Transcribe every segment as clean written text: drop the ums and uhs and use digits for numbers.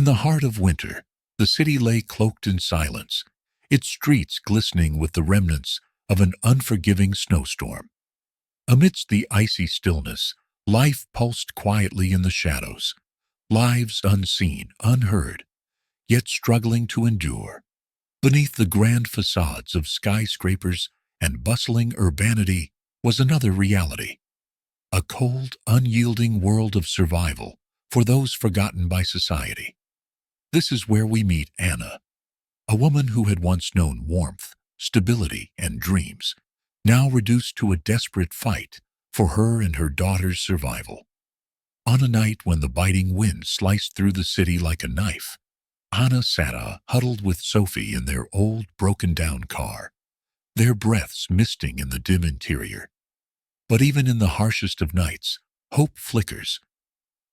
the heart of winter, the city lay cloaked in silence, its streets glistening with the remnants of an unforgiving snowstorm. Amidst the icy stillness, life pulsed quietly in the shadows, lives unseen, unheard, yet struggling to endure. Beneath the grand facades of skyscrapers and bustling urbanity was another reality, a cold, unyielding world of survival for those forgotten by society. This is where we meet Anna, a woman who had once known warmth, stability, and dreams, now reduced to a desperate fight for her and her daughter's survival. On a night when the biting wind sliced through the city like a knife, Anna sat huddled with Sophie in their old, broken-down car, their breaths misting in the dim interior. But even in the harshest of nights, hope flickers.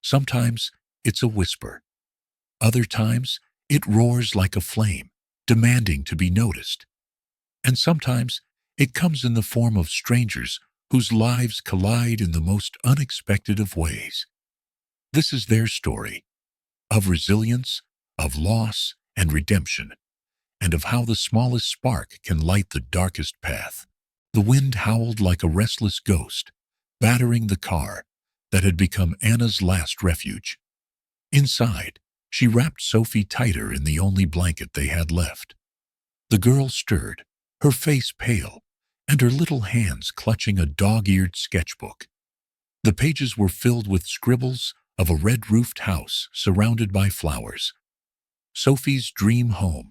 Sometimes it's a whisper. Other times it roars like a flame, demanding to be noticed. And sometimes it comes in the form of strangers whose lives collide in the most unexpected of ways. This is their story, of resilience, of loss and redemption, and of how the smallest spark can light the darkest path. The wind howled like a restless ghost, battering the car that had become Anna's last refuge. Inside, she wrapped Sophie tighter in the only blanket they had left. The girl stirred, her face pale, and her little hands clutching a dog-eared sketchbook. The pages were filled with scribbles of a red-roofed house surrounded by flowers. Sophie's dream home.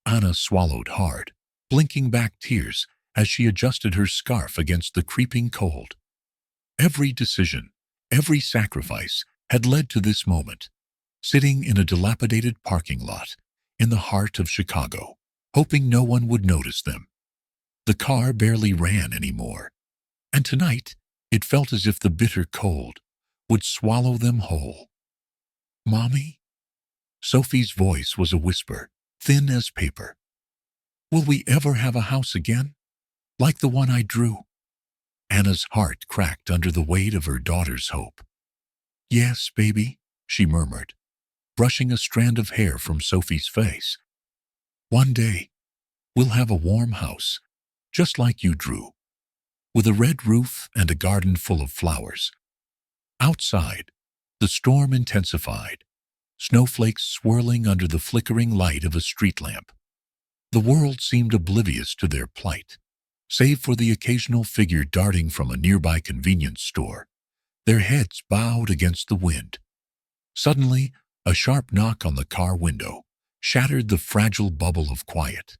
Anna swallowed hard, blinking back tears as she adjusted her scarf against the creeping cold. Every decision, every sacrifice had led to this moment, sitting in a dilapidated parking lot in the heart of Chicago, hoping no one would notice them. The car barely ran anymore, and tonight it felt as if the bitter cold would swallow them whole. "Mommy?" Sophie's voice was a whisper, thin as paper. "Will we ever have a house again, like the one I drew?" Anna's heart cracked under the weight of her daughter's hope. "Yes, baby," she murmured, brushing a strand of hair from Sophie's face. "One day, we'll have a warm house, just like you drew, with a red roof and a garden full of flowers." Outside, the storm intensified, snowflakes swirling under the flickering light of a street lamp. The world seemed oblivious to their plight, save for the occasional figure darting from a nearby convenience store, their heads bowed against the wind. Suddenly, a sharp knock on the car window shattered the fragile bubble of quiet.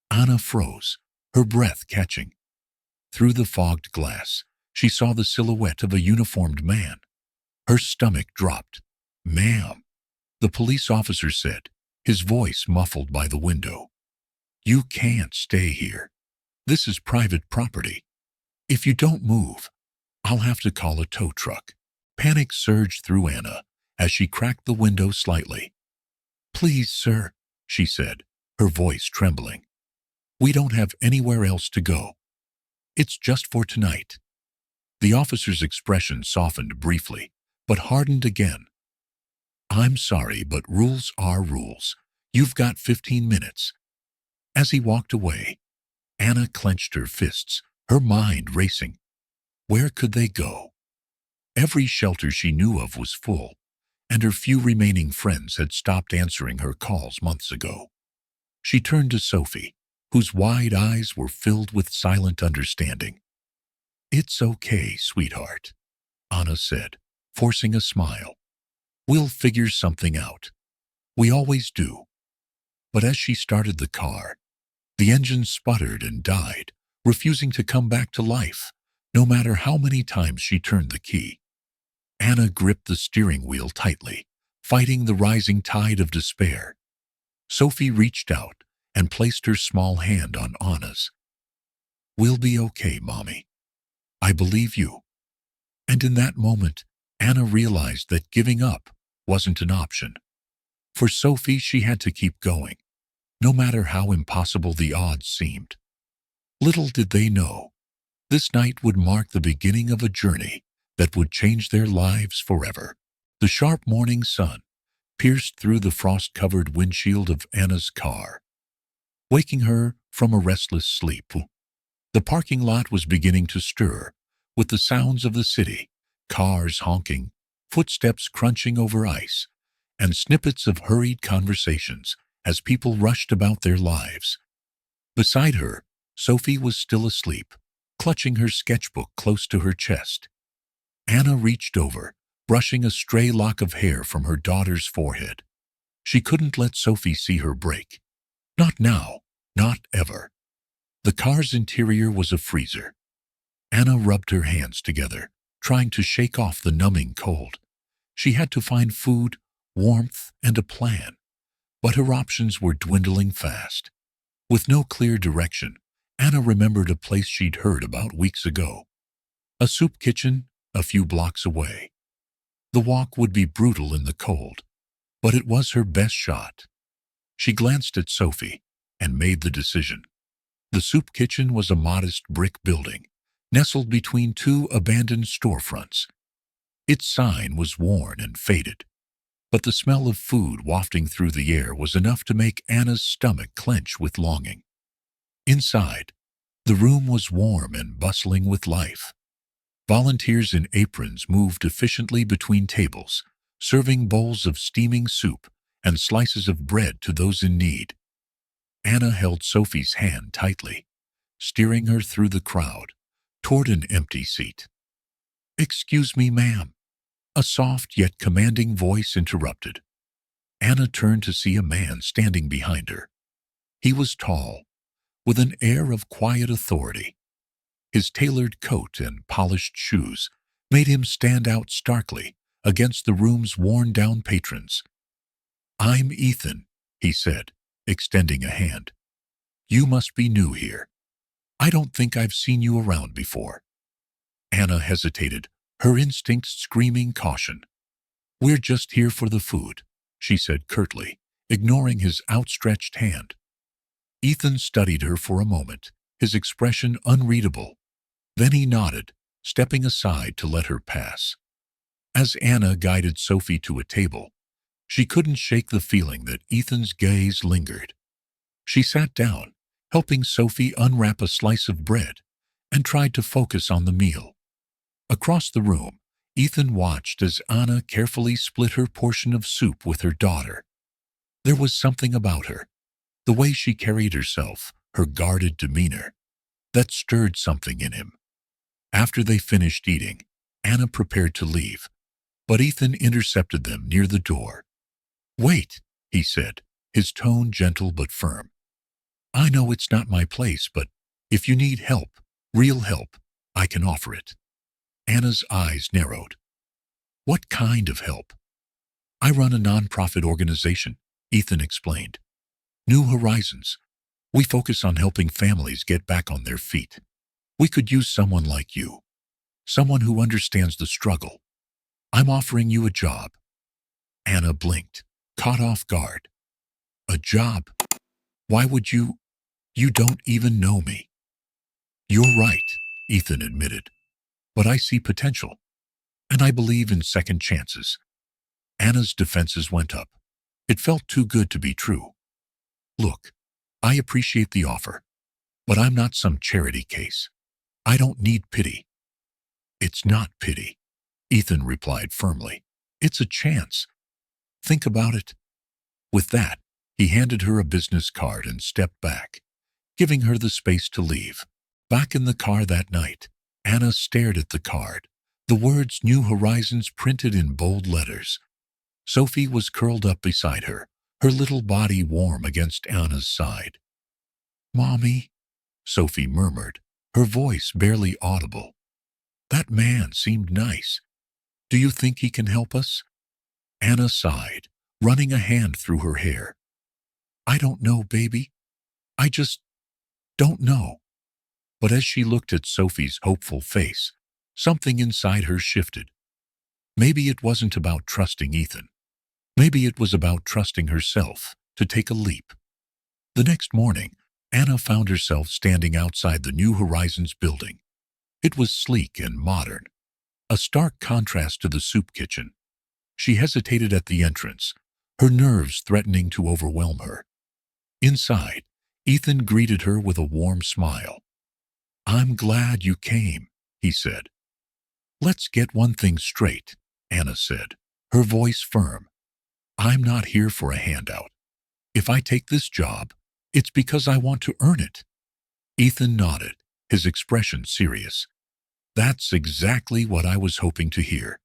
Anna froze, her breath catching. Through the fogged glass, she saw the silhouette of a uniformed man. Her stomach dropped. "Ma'am," the police officer said, his voice muffled by the window. "You can't stay here. This is private property. If you don't move, I'll have to call a tow truck." Panic surged through Anna as she cracked the window slightly. "Please, sir," she said, her voice trembling. "We don't have anywhere else to go. It's just for tonight." The officer's expression softened briefly, but hardened again. "I'm sorry, but rules are rules. You've got 15 minutes. As he walked away, Anna clenched her fists, her mind racing. Where could they go? Every shelter she knew of was full, and her few remaining friends had stopped answering her calls months ago. She turned to Sophie, whose wide eyes were filled with silent understanding. "It's okay, sweetheart," Anna said, forcing a smile. "We'll figure something out. We always do." But as she started the car, the engine sputtered and died, refusing to come back to life, no matter how many times she turned the key. Anna gripped the steering wheel tightly, fighting the rising tide of despair. Sophie reached out and placed her small hand on Anna's. "We'll be okay, Mommy. I believe you." And in that moment, Anna realized that giving up wasn't an option. For Sophie, she had to keep going, no matter how impossible the odds seemed. Little did they know, this night would mark the beginning of a journey that would change their lives forever. The sharp morning sun pierced through the frost-covered windshield of Anna's car, waking her from a restless sleep. The parking lot was beginning to stir with the sounds of the city, cars honking, footsteps crunching over ice, and snippets of hurried conversations as people rushed about their lives. Beside her, Sophie was still asleep, clutching her sketchbook close to her chest. Anna reached over, brushing a stray lock of hair from her daughter's forehead. She couldn't let Sophie see her break. Not now, not ever. The car's interior was a freezer. Anna rubbed her hands together, trying to shake off the numbing cold. She had to find food, warmth, and a plan, but her options were dwindling fast. With no clear direction, Anna remembered a place she'd heard about weeks ago. A soup kitchen a few blocks away. The walk would be brutal in the cold, but it was her best shot. She glanced at Sophie and made the decision. The soup kitchen was a modest brick building, nestled between two abandoned storefronts. Its sign was worn and faded, but the smell of food wafting through the air was enough to make Anna's stomach clench with longing. Inside, the room was warm and bustling with life. Volunteers in aprons moved efficiently between tables, serving bowls of steaming soup and slices of bread to those in need. Anna held Sophie's hand tightly, steering her through the crowd, toward an empty seat. "Excuse me, ma'am," a soft yet commanding voice interrupted. Anna turned to see a man standing behind her. He was tall, with an air of quiet authority. His tailored coat and polished shoes made him stand out starkly against the room's worn-down patrons. "I'm Ethan," he said, extending a hand. "You must be new here. I don't think I've seen you around before." Anna hesitated, her instincts screaming caution. "We're just here for the food," she said curtly, ignoring his outstretched hand. Ethan studied her for a moment, his expression unreadable. Then he nodded, stepping aside to let her pass. As Anna guided Sophie to a table, she couldn't shake the feeling that Ethan's gaze lingered. She sat down, helping Sophie unwrap a slice of bread, and tried to focus on the meal. Across the room, Ethan watched as Anna carefully split her portion of soup with her daughter. There was something about her, the way she carried herself, her guarded demeanor, that stirred something in him. After they finished eating, Anna prepared to leave, but Ethan intercepted them near the door. "Wait," he said, his tone gentle but firm. "I know it's not my place, but if you need help, real help, I can offer it." Anna's eyes narrowed. "What kind of help?" "I run a nonprofit organization," Ethan explained. "New Horizons. We focus on helping families get back on their feet. We could use someone like you, someone who understands the struggle. I'm offering you a job." Anna blinked, caught off guard. "A job? Why would you? You don't even know me." "You're right," Ethan admitted. "But I see potential, and I believe in second chances." Anna's defenses went up. It felt too good to be true. "Look, I appreciate the offer, but I'm not some charity case. I don't need pity." "It's not pity," Ethan replied firmly. "It's a chance. Think about it." With that, he handed her a business card and stepped back, giving her the space to leave. Back in the car that night, Anna stared at the card, the words New Horizons printed in bold letters. Sophie was curled up beside her, her little body warm against Anna's side. "Mommy," Sophie murmured, her voice barely audible. "That man seemed nice. Do you think he can help us?" Anna sighed, running a hand through her hair. "I don't know, baby. I just don't know." But as she looked at Sophie's hopeful face, something inside her shifted. Maybe it wasn't about trusting Ethan. Maybe it was about trusting herself to take a leap. The next morning, Anna found herself standing outside the New Horizons building. It was sleek and modern, a stark contrast to the soup kitchen. She hesitated at the entrance, her nerves threatening to overwhelm her. Inside, Ethan greeted her with a warm smile. "I'm glad you came," he said. "Let's get one thing straight," Anna said, her voice firm. "I'm not here for a handout. If I take this job, it's because I want to earn it." Ethan nodded, his expression serious. "That's exactly what I was hoping to hear."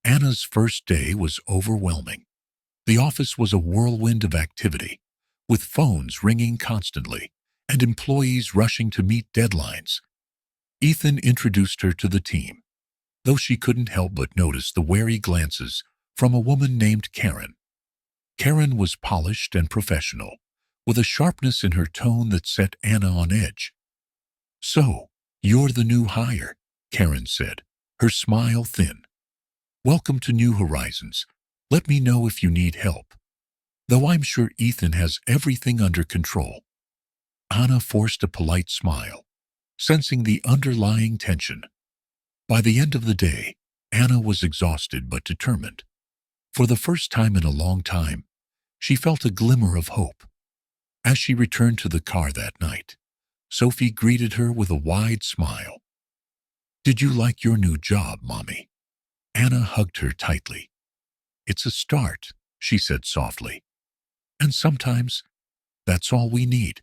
Anna's first day was overwhelming. The office was a whirlwind of activity, with phones ringing constantly and employees rushing to meet deadlines. Ethan introduced her to the team, though she couldn't help but notice the wary glances from a woman named Karen. Karen was polished and professional, with a sharpness in her tone that set Anna on edge. "So, you're the new hire," Karen said, her smile thin. "Welcome to New Horizons. Let me know if you need help." Though I'm sure Ethan has everything under control. Anna forced a polite smile, sensing the underlying tension. By the end of the day, Anna was exhausted but determined. For the first time in a long time, she felt a glimmer of hope. As she returned to the car that night, Sophie greeted her with a wide smile. "Did you like your new job, Mommy?" Anna hugged her tightly. "It's a start," she said softly. "And sometimes, that's all we need."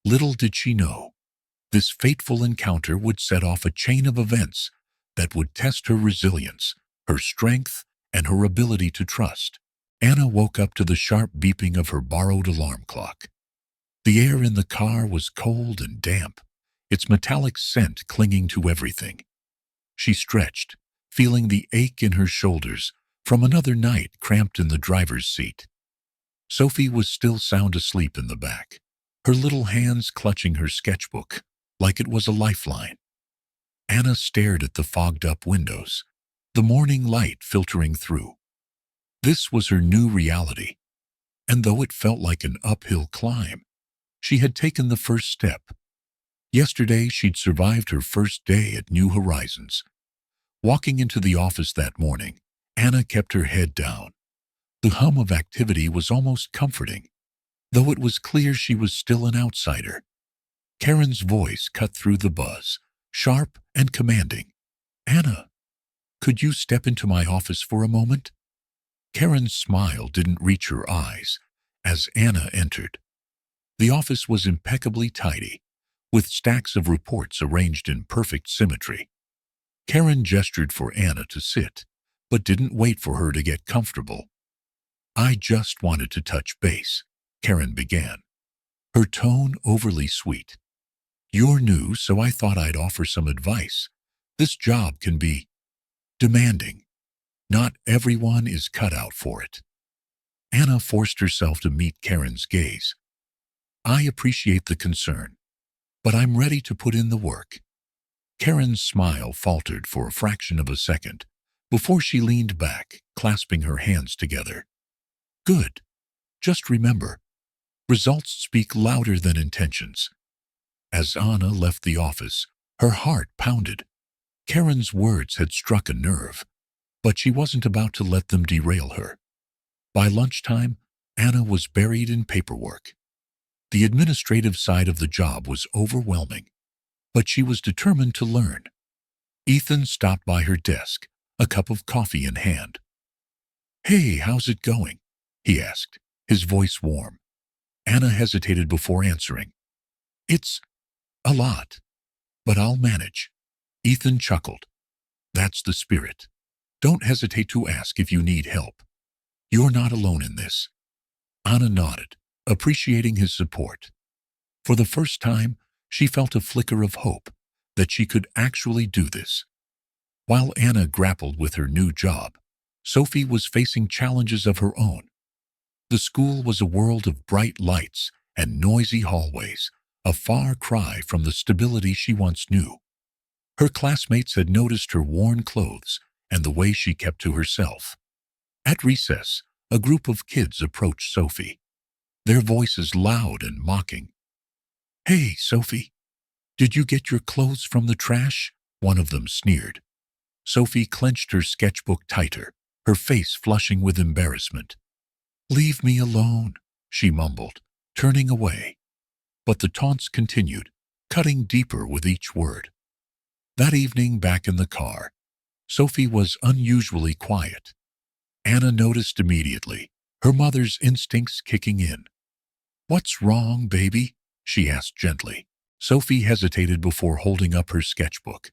Little did she know, this fateful encounter would set off a chain of events that would test her resilience, her strength, and her ability to trust. Anna woke up to the sharp beeping of her borrowed alarm clock. The air in the car was cold and damp, its metallic scent clinging to everything. She stretched, feeling the ache in her shoulders from another night cramped in the driver's seat. Sophie was still sound asleep in the back, her little hands clutching her sketchbook like it was a lifeline. Anna stared at the fogged-up windows, the morning light filtering through. This was her new reality, and though it felt like an uphill climb, she had taken the first step. Yesterday, she'd survived her first day at New Horizons. Walking into the office that morning, Anna kept her head down. The hum of activity was almost comforting, though it was clear she was still an outsider. Karen's voice cut through the buzz, sharp and commanding. "Anna, could you step into my office for a moment?" Karen's smile didn't reach her eyes as Anna entered. The office was impeccably tidy, with stacks of reports arranged in perfect symmetry. Karen gestured for Anna to sit, but didn't wait for her to get comfortable. "I just wanted to touch base," Karen began, her tone overly sweet. "You're new, so I thought I'd offer some advice. This job can be demanding. Not everyone is cut out for it." Anna forced herself to meet Karen's gaze. "I appreciate the concern, but I'm ready to put in the work." Karen's smile faltered for a fraction of a second before she leaned back, clasping her hands together. "Good. Just remember, results speak louder than intentions." As Anna left the office, her heart pounded. Karen's words had struck a nerve, but she wasn't about to let them derail her. By lunchtime, Anna was buried in paperwork. The administrative side of the job was overwhelming, but she was determined to learn. Ethan stopped by her desk, a cup of coffee in hand. "Hey, how's it going?" he asked, his voice warm. Anna hesitated before answering. "It's a lot, but I'll manage." Ethan chuckled. "That's the spirit. Don't hesitate to ask if you need help. You're not alone in this." Anna nodded, appreciating his support. For the first time, she felt a flicker of hope that she could actually do this. While Anna grappled with her new job, Sophie was facing challenges of her own. The school was a world of bright lights and noisy hallways, a far cry from the stability she once knew. Her classmates had noticed her worn clothes and the way she kept to herself. At recess, a group of kids approached Sophie, their voices loud and mocking. "Hey, Sophie, did you get your clothes from the trash?" one of them sneered. Sophie clenched her sketchbook tighter, her face flushing with embarrassment. "Leave me alone," she mumbled, turning away. But the taunts continued, cutting deeper with each word. That evening, back in the car, Sophie was unusually quiet. Anna noticed immediately, her mother's instincts kicking in. "What's wrong, baby?" she asked gently. Sophie hesitated before holding up her sketchbook.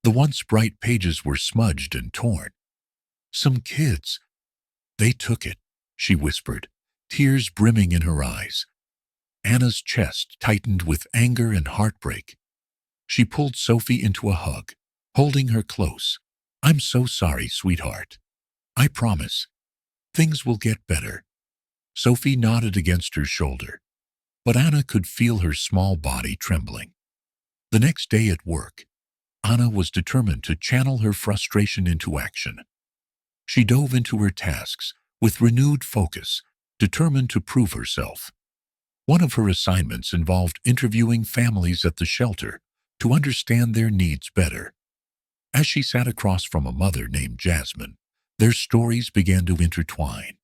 The once bright pages were smudged and torn. "Some kids. They took it," she whispered, tears brimming in her eyes. Anna's chest tightened with anger and heartbreak. She pulled Sophie into a hug, holding her close. "I'm so sorry, sweetheart. I promise. Things will get better." Sophie nodded against her shoulder, but Anna could feel her small body trembling. The next day at work, Anna was determined to channel her frustration into action. She dove into her tasks with renewed focus, determined to prove herself. One of her assignments involved interviewing families at the shelter to understand their needs better. As she sat across from a mother named Jasmine, their stories began to intertwine.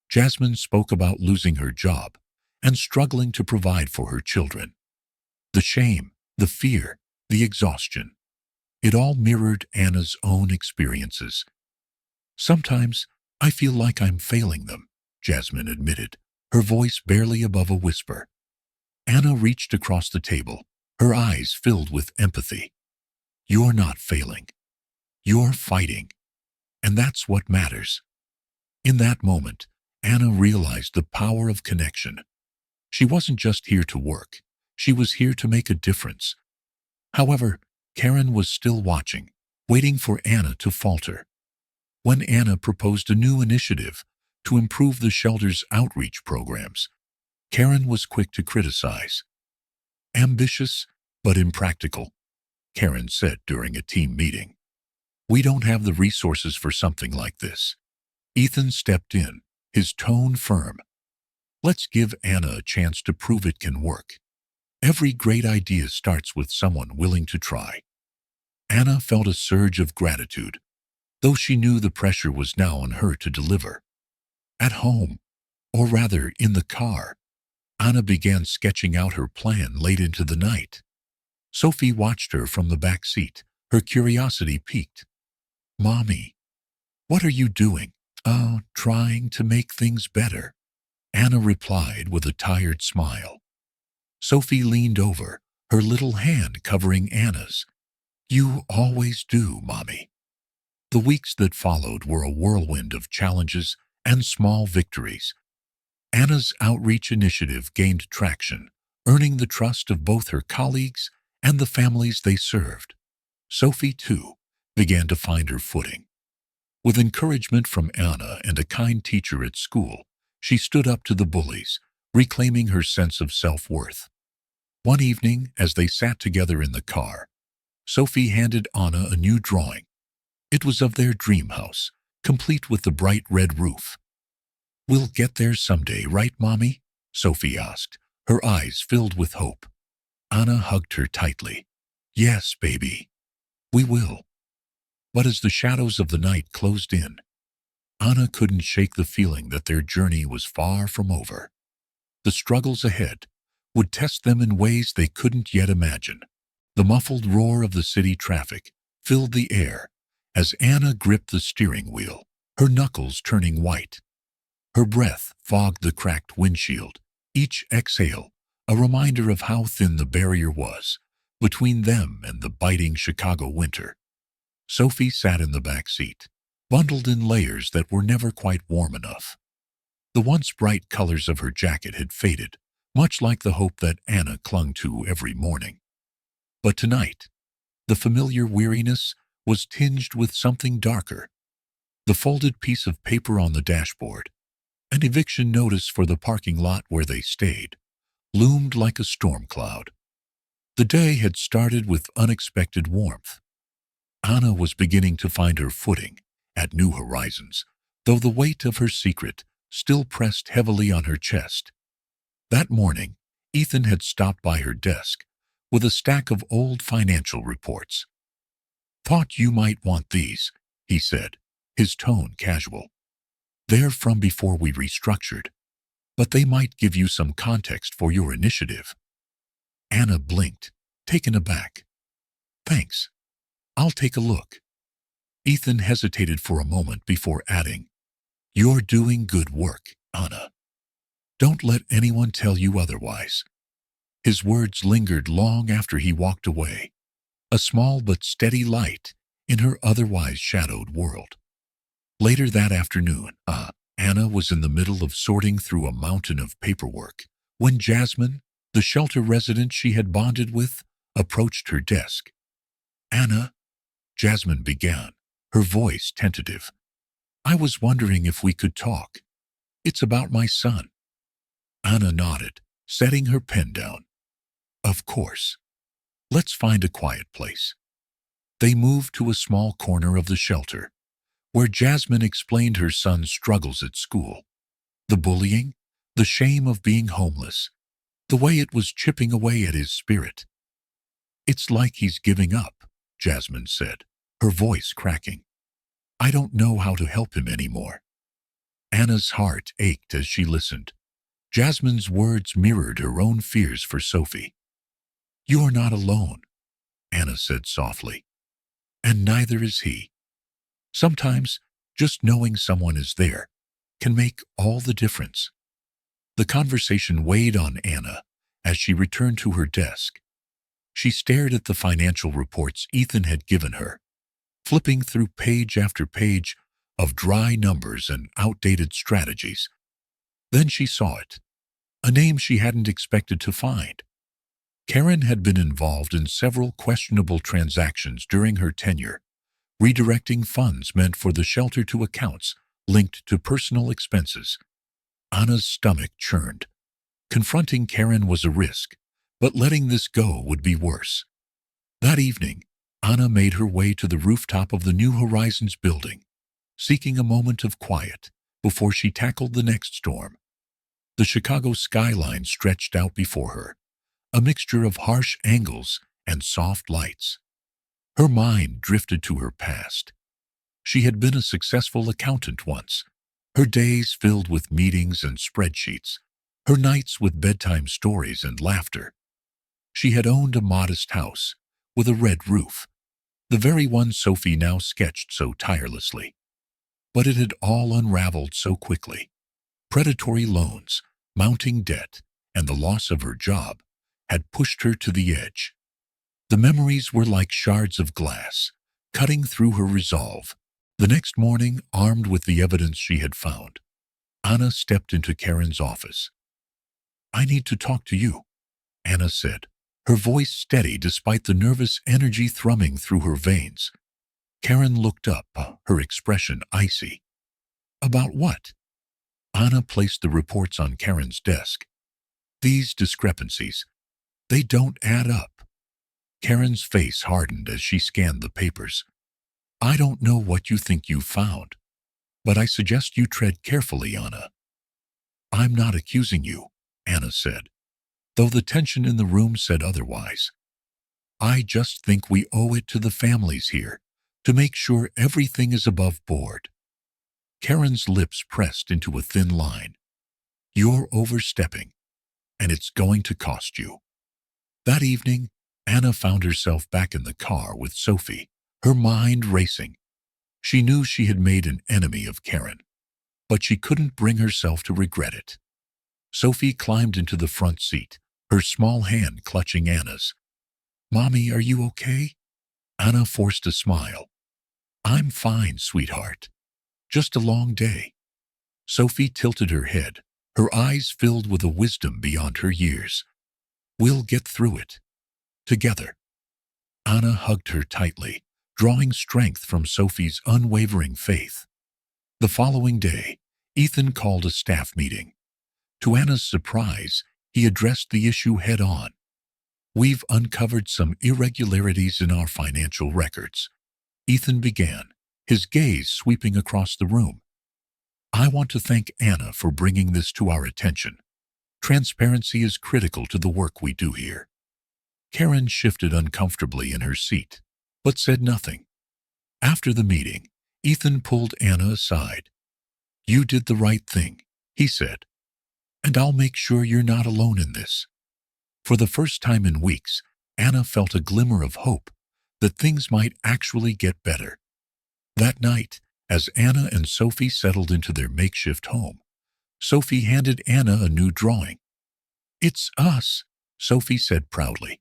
Jasmine spoke about losing her job and struggling to provide for her children. The shame, the fear, the exhaustion. It all mirrored Anna's own experiences. "Sometimes I feel like I'm failing them," Jasmine admitted, her voice barely above a whisper. Anna reached across the table, her eyes filled with empathy. "You're not failing. You're fighting. And that's what matters." In that moment, Anna realized the power of connection. She wasn't just here to work. She was here to make a difference. However, Karen was still watching, waiting for Anna to falter. When Anna proposed a new initiative to improve the shelter's outreach programs, Karen was quick to criticize. "Ambitious, but impractical," Karen said during a team meeting. "We don't have the resources for something like this." Ethan stepped in, his tone firm. "Let's give Anna a chance to prove it can work. Every great idea starts with someone willing to try." Anna felt a surge of gratitude, though she knew the pressure was now on her to deliver. At home, or rather in the car, Anna began sketching out her plan late into the night. Sophie watched her from the back seat, her curiosity piqued. "Mommy, what are you doing?" "Oh, trying to make things better," Anna replied with a tired smile. Sophie leaned over, her little hand covering Anna's. "You always do, Mommy." The weeks that followed were a whirlwind of challenges and small victories. Anna's outreach initiative gained traction, earning the trust of both her colleagues and the families they served. Sophie, too, began to find her footing. With encouragement from Anna and a kind teacher at school, she stood up to the bullies, reclaiming her sense of self-worth. One evening, as they sat together in the car, Sophie handed Anna a new drawing. It was of their dream house, complete with the bright red roof. "We'll get there someday, right, Mommy?" Sophie asked, her eyes filled with hope. Anna hugged her tightly. "Yes, baby, we will." But as the shadows of the night closed in, Anna couldn't shake the feeling that their journey was far from over. The struggles ahead would test them in ways they couldn't yet imagine. The muffled roar of the city traffic filled the air as Anna gripped the steering wheel, her knuckles turning white. Her breath fogged the cracked windshield, each exhale a reminder of how thin the barrier was between them and the biting Chicago winter. Sophie sat in the back seat, bundled in layers that were never quite warm enough. The once bright colors of her jacket had faded, much like the hope that Anna clung to every morning. But tonight, the familiar weariness was tinged with something darker. The folded piece of paper on the dashboard, an eviction notice for the parking lot where they stayed, loomed like a storm cloud. The day had started with unexpected warmth. Anna was beginning to find her footing at new horizons, though the weight of her secret still pressed heavily on her chest. That morning, Ethan had stopped by her desk with a stack of old financial reports. "Thought you might want these," he said, his tone casual. They're from before we restructured, but they might give you some context for your initiative." Anna blinked, taken aback. "Thanks. I'll take a look." Ethan hesitated for a moment before adding, "You're doing good work, Anna. Don't let anyone tell you otherwise." His words lingered long after he walked away, a small but steady light in her otherwise shadowed world. Later that afternoon, Anna was in the middle of sorting through a mountain of paperwork when Jasmine, the shelter resident she had bonded with, approached her desk. "Anna," Jasmine began, her voice tentative, "I was wondering if we could talk. It's about my son." Anna nodded, setting her pen down. "Of course. Let's find a quiet place." They moved to a small corner of the shelter, where Jasmine explained her son's struggles at school. The bullying, the shame of being homeless, the way it was chipping away at his spirit. "It's like he's giving up," Jasmine said, her voice cracking. "I don't know how to help him anymore." Anna's heart ached as she listened. Jasmine's words mirrored her own fears for Sophie. "You're not alone," Anna said softly. "And neither is he. Sometimes just knowing someone is there can make all the difference." The conversation weighed on Anna as she returned to her desk. She stared at the financial reports Ethan had given her, flipping through page after page of dry numbers and outdated strategies. Then she saw it, a name she hadn't expected to find. Karen had been involved in several questionable transactions during her tenure, redirecting funds meant for the shelter to accounts linked to personal expenses. Anna's stomach churned. Confronting Karen was a risk, but letting this go would be worse. That evening, Anna made her way to the rooftop of the New Horizons building, seeking a moment of quiet before she tackled the next storm. The Chicago skyline stretched out before her, a mixture of harsh angles and soft lights. Her mind drifted to her past. She had been a successful accountant once, her days filled with meetings and spreadsheets, her nights with bedtime stories and laughter. She had owned a modest house with a red roof, the very one Sophie now sketched so tirelessly. But it had all unraveled so quickly. Predatory loans, mounting debt, and the loss of her job had pushed her to the edge. The memories were like shards of glass, cutting through her resolve. The next morning, armed with the evidence she had found, Anna stepped into Karen's office. "I need to talk to you," Anna said, her voice steady despite the nervous energy thrumming through her veins. Karen looked up, her expression icy. "About what?" Anna placed the reports on Karen's desk. "These discrepancies, they don't add up." Karen's face hardened as she scanned the papers. "I don't know what you think you found, but I suggest you tread carefully, Anna." "I'm not accusing you," Anna said, though the tension in the room said otherwise. "I just think we owe it to the families here to make sure everything is above board." Karen's lips pressed into a thin line. "You're overstepping, and it's going to cost you." That evening, Anna found herself back in the car with Sophie, her mind racing. She knew she had made an enemy of Karen, but she couldn't bring herself to regret it. Sophie climbed into the front seat, her small hand clutching Anna's. "Mommy, are you okay?" Anna forced a smile. "I'm fine, sweetheart. Just a long day." Sophie tilted her head, her eyes filled with a wisdom beyond her years. "We'll get through it. Together." Anna hugged her tightly, drawing strength from Sophie's unwavering faith. The following day, Ethan called a staff meeting. To Anna's surprise, he addressed the issue head-on. "We've uncovered some irregularities in our financial records," Ethan began, his gaze sweeping across the room. "I want to thank Anna for bringing this to our attention. Transparency is critical to the work we do here." Karen shifted uncomfortably in her seat, but said nothing. After the meeting, Ethan pulled Anna aside. "You did the right thing," he said, "and I'll make sure you're not alone in this." For the first time in weeks, Anna felt a glimmer of hope that things might actually get better. That night, as Anna and Sophie settled into their makeshift home, Sophie handed Anna a new drawing. "It's us," Sophie said proudly.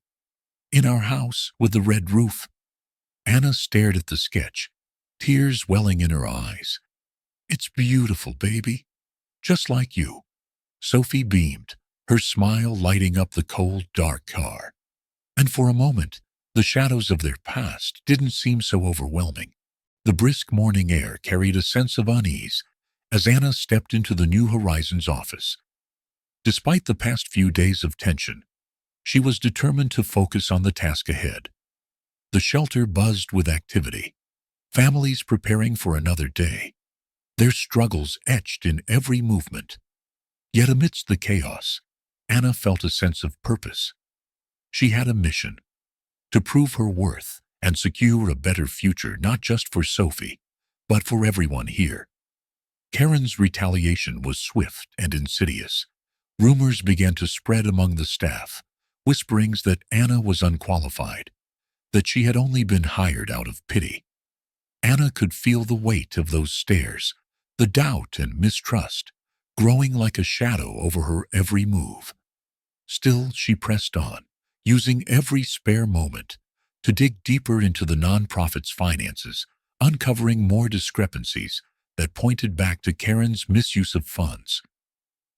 "In our house with the red roof." Anna stared at the sketch, tears welling in her eyes. "It's beautiful, baby. Just like you." Sophie beamed, her smile lighting up the cold, dark car. And for a moment, the shadows of their past didn't seem so overwhelming. The brisk morning air carried a sense of unease as Anna stepped into the New Horizons office. Despite the past few days of tension, she was determined to focus on the task ahead. The shelter buzzed with activity, families preparing for another day, their struggles etched in every movement. Yet amidst the chaos, Anna felt a sense of purpose. She had a mission: to prove her worth and secure a better future not just for Sophie, but for everyone here. Karen's retaliation was swift and insidious. Rumors began to spread among the staff, whisperings that Anna was unqualified, that she had only been hired out of pity. Anna could feel the weight of those stares, the doubt and mistrust, growing like a shadow over her every move. Still, she pressed on, using every spare moment to dig deeper into the nonprofit's finances, uncovering more discrepancies that pointed back to Karen's misuse of funds.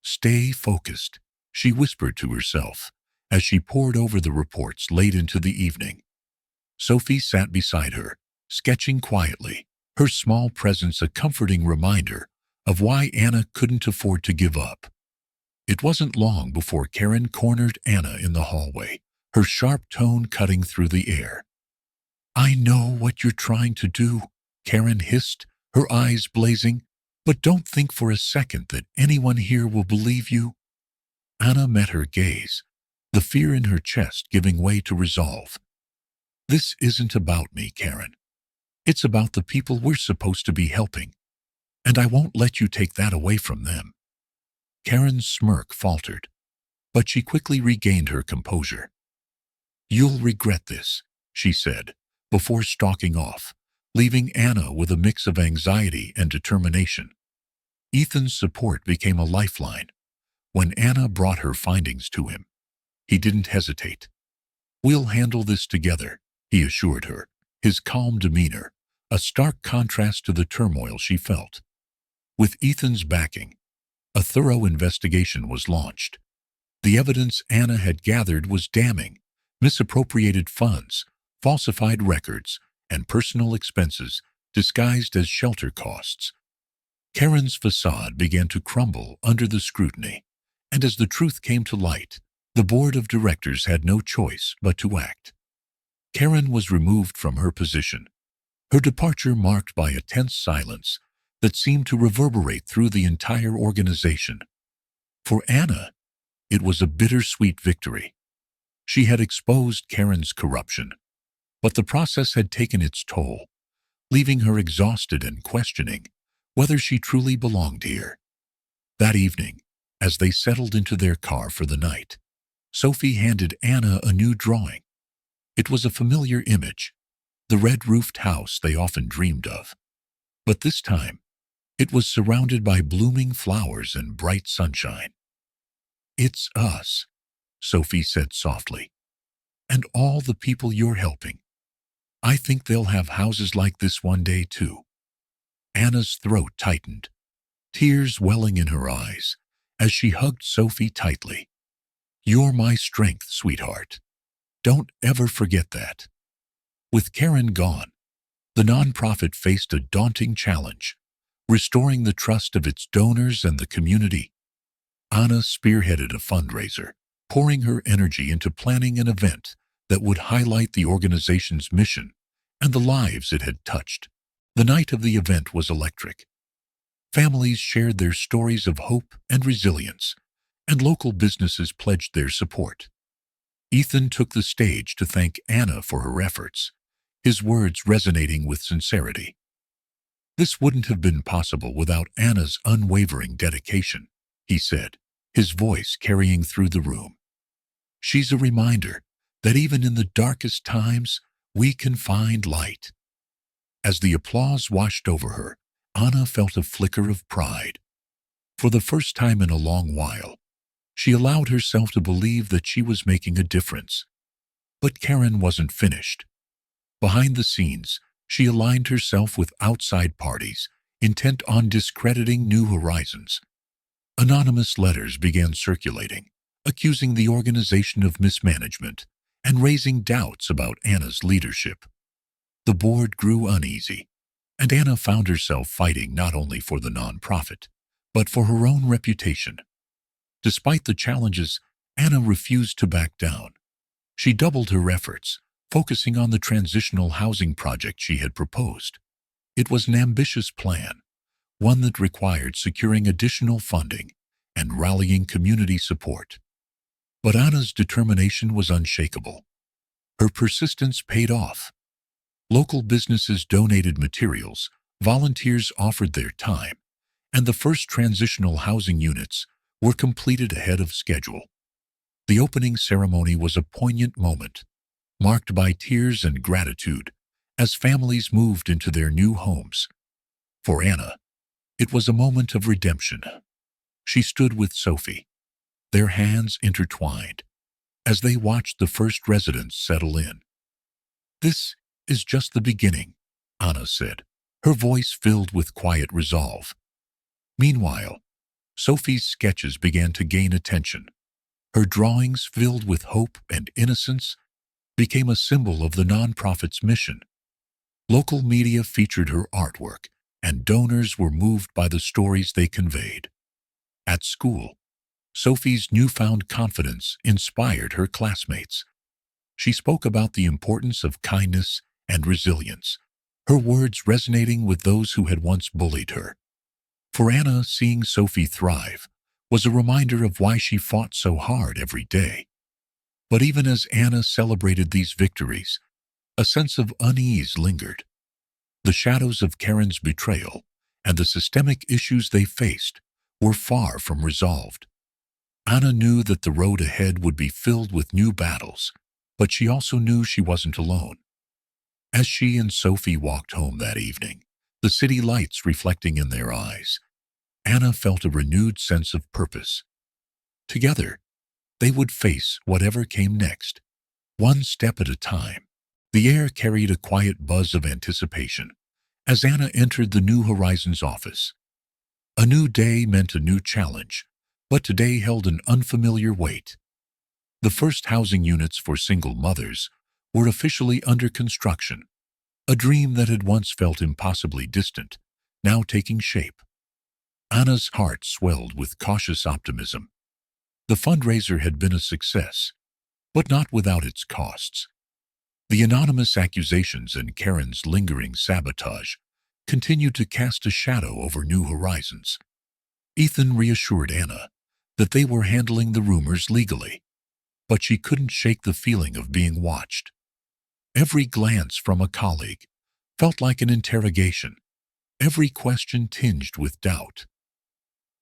"Stay focused," she whispered to herself as she pored over the reports late into the evening. Sophie sat beside her, sketching quietly, her small presence a comforting reminder of why Anna couldn't afford to give up. It wasn't long before Karen cornered Anna in the hallway, her sharp tone cutting through the air. "I know what you're trying to do," Karen hissed, her eyes blazing, "but don't think for a second that anyone here will believe you." Anna met her gaze, the fear in her chest giving way to resolve. "This isn't about me, Karen. It's about the people we're supposed to be helping, and I won't let you take that away from them." Karen's smirk faltered, but she quickly regained her composure. "You'll regret this," she said, before stalking off, leaving Anna with a mix of anxiety and determination. Ethan's support became a lifeline. When Anna brought her findings to him, he didn't hesitate. "We'll handle this together," he assured her, his calm demeanor a stark contrast to the turmoil she felt. With Ethan's backing, a thorough investigation was launched. The evidence Anna had gathered was damning: misappropriated funds, falsified records, and personal expenses disguised as shelter costs. Karen's facade began to crumble under the scrutiny, and as the truth came to light, the board of directors had no choice but to act. Karen was removed from her position, her departure marked by a tense silence that seemed to reverberate through the entire organization. For Anna, it was a bittersweet victory. She had exposed Karen's corruption, but the process had taken its toll, leaving her exhausted and questioning whether she truly belonged here. That evening, as they settled into their car for the night, Sophie handed Anna a new drawing. It was a familiar image, the red-roofed house they often dreamed of. But this time, it was surrounded by blooming flowers and bright sunshine. "It's us," Sophie said softly, "and all the people you're helping. I think they'll have houses like this one day, too." Anna's throat tightened, tears welling in her eyes as she hugged Sophie tightly. "You're my strength, sweetheart. Don't ever forget that." With Karen gone, the nonprofit faced a daunting challenge: restoring the trust of its donors and the community. Anna spearheaded a fundraiser, pouring her energy into planning an event that would highlight the organization's mission and the lives it had touched. The night of the event was electric. Families shared their stories of hope and resilience, and local businesses pledged their support. Ethan took the stage to thank Anna for her efforts, his words resonating with sincerity. This wouldn't have been possible without Anna's unwavering dedication, he said, his voice carrying through the room. She's a reminder that even in the darkest times, we can find light. As the applause washed over her, Anna felt a flicker of pride. For the first time in a long while, she allowed herself to believe that she was making a difference. But Karen wasn't finished. Behind the scenes, she aligned herself with outside parties, intent on discrediting New Horizons. Anonymous letters began circulating, accusing the organization of mismanagement and raising doubts about Anna's leadership. The board grew uneasy, and Anna found herself fighting not only for the nonprofit, but for her own reputation. Despite the challenges, Anna refused to back down. She doubled her efforts, focusing on the transitional housing project she had proposed. It was an ambitious plan, one that required securing additional funding and rallying community support. But Anna's determination was unshakable. Her persistence paid off. Local businesses donated materials, volunteers offered their time, and the first transitional housing units were completed ahead of schedule. The opening ceremony was a poignant moment, marked by tears and gratitude as families moved into their new homes. For Anna, it was a moment of redemption. She stood with Sophie, their hands intertwined, as they watched the first residents settle in. "This is just the beginning," Anna said, her voice filled with quiet resolve. Meanwhile, Sophie's sketches began to gain attention. Her drawings, filled with hope and innocence, became a symbol of the nonprofit's mission. Local media featured her artwork, and donors were moved by the stories they conveyed. At school, Sophie's newfound confidence inspired her classmates. She spoke about the importance of kindness and resilience, her words resonating with those who had once bullied her. For Anna, seeing Sophie thrive was a reminder of why she fought so hard every day. But even as Anna celebrated these victories, a sense of unease lingered. The shadows of Karen's betrayal and the systemic issues they faced were far from resolved. Anna knew that the road ahead would be filled with new battles, but she also knew she wasn't alone. As she and Sophie walked home that evening, the city lights reflecting in their eyes, Anna felt a renewed sense of purpose. Together, they would face whatever came next, one step at a time. The air carried a quiet buzz of anticipation as Anna entered the New Horizons office. A new day meant a new challenge, but today held an unfamiliar weight. The first housing units for single mothers were officially under construction, a dream that had once felt impossibly distant, now taking shape. Anna's heart swelled with cautious optimism. The fundraiser had been a success, but not without its costs. The anonymous accusations and Karen's lingering sabotage continued to cast a shadow over New Horizons. Ethan reassured Anna that they were handling the rumors legally, but she couldn't shake the feeling of being watched. Every glance from a colleague felt like an interrogation, every question tinged with doubt.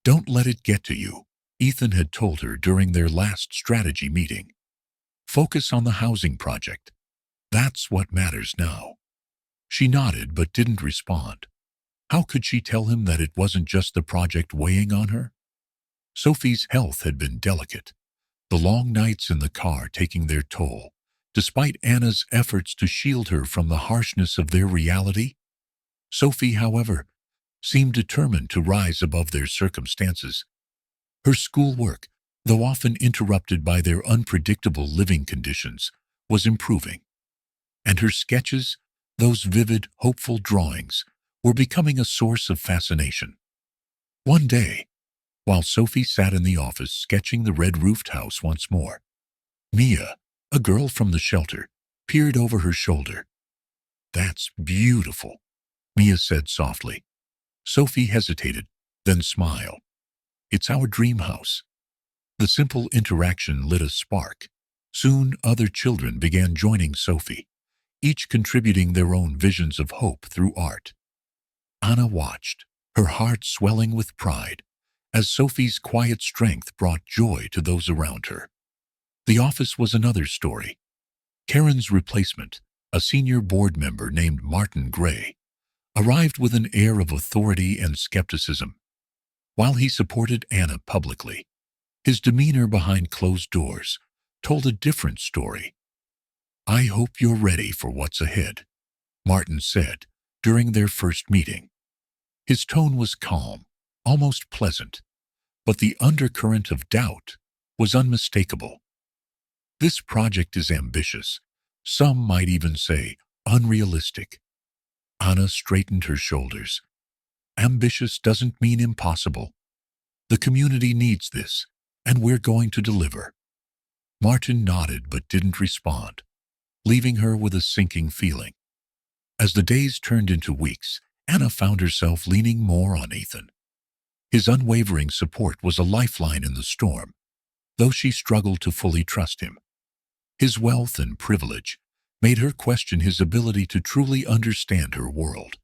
"Don't let it get to you," Ethan had told her during their last strategy meeting. "Focus on the housing project. That's what matters now." She nodded but didn't respond. How could she tell him that it wasn't just the project weighing on her? Sophie's health had been delicate, the long nights in the car taking their toll, despite Anna's efforts to shield her from the harshness of their reality. Sophie, however, seemed determined to rise above their circumstances. Her schoolwork, though often interrupted by their unpredictable living conditions, was improving. And her sketches, those vivid, hopeful drawings, were becoming a source of fascination. One day, while Sophie sat in the office sketching the red-roofed house once more, Mia, a girl from the shelter, peered over her shoulder. "That's beautiful," Mia said softly. Sophie hesitated, then smiled. "It's our dream house." The simple interaction lit a spark. Soon other children began joining Sophie, each contributing their own visions of hope through art. Anna watched, her heart swelling with pride, as Sophie's quiet strength brought joy to those around her. The office was another story. Karen's replacement, a senior board member named Martin Gray, arrived with an air of authority and skepticism. While he supported Anna publicly, his demeanor behind closed doors told a different story. "I hope you're ready for what's ahead," Martin said during their first meeting. His tone was calm, almost pleasant, but the undercurrent of doubt was unmistakable. "This project is ambitious. Some might even say unrealistic." Anna straightened her shoulders. "Ambitious doesn't mean impossible. The community needs this, and we're going to deliver." Martin nodded but didn't respond, leaving her with a sinking feeling. As the days turned into weeks, Anna found herself leaning more on Ethan. His unwavering support was a lifeline in the storm, though she struggled to fully trust him. His wealth and privilege made her question his ability to truly understand her world.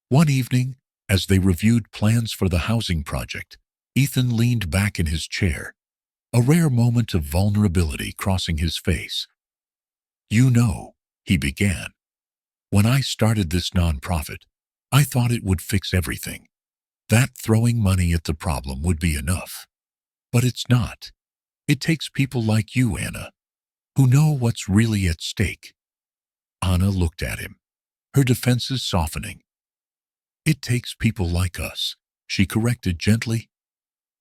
One evening, as they reviewed plans for the housing project, Ethan leaned back in his chair, a rare moment of vulnerability crossing his face. "You know," he began, "when I started this nonprofit, I thought it would fix everything. That throwing money at the problem would be enough. But it's not. It takes people like you, Anna, who know what's really at stake." Anna looked at him, her defenses softening. "It takes people like us," she corrected gently.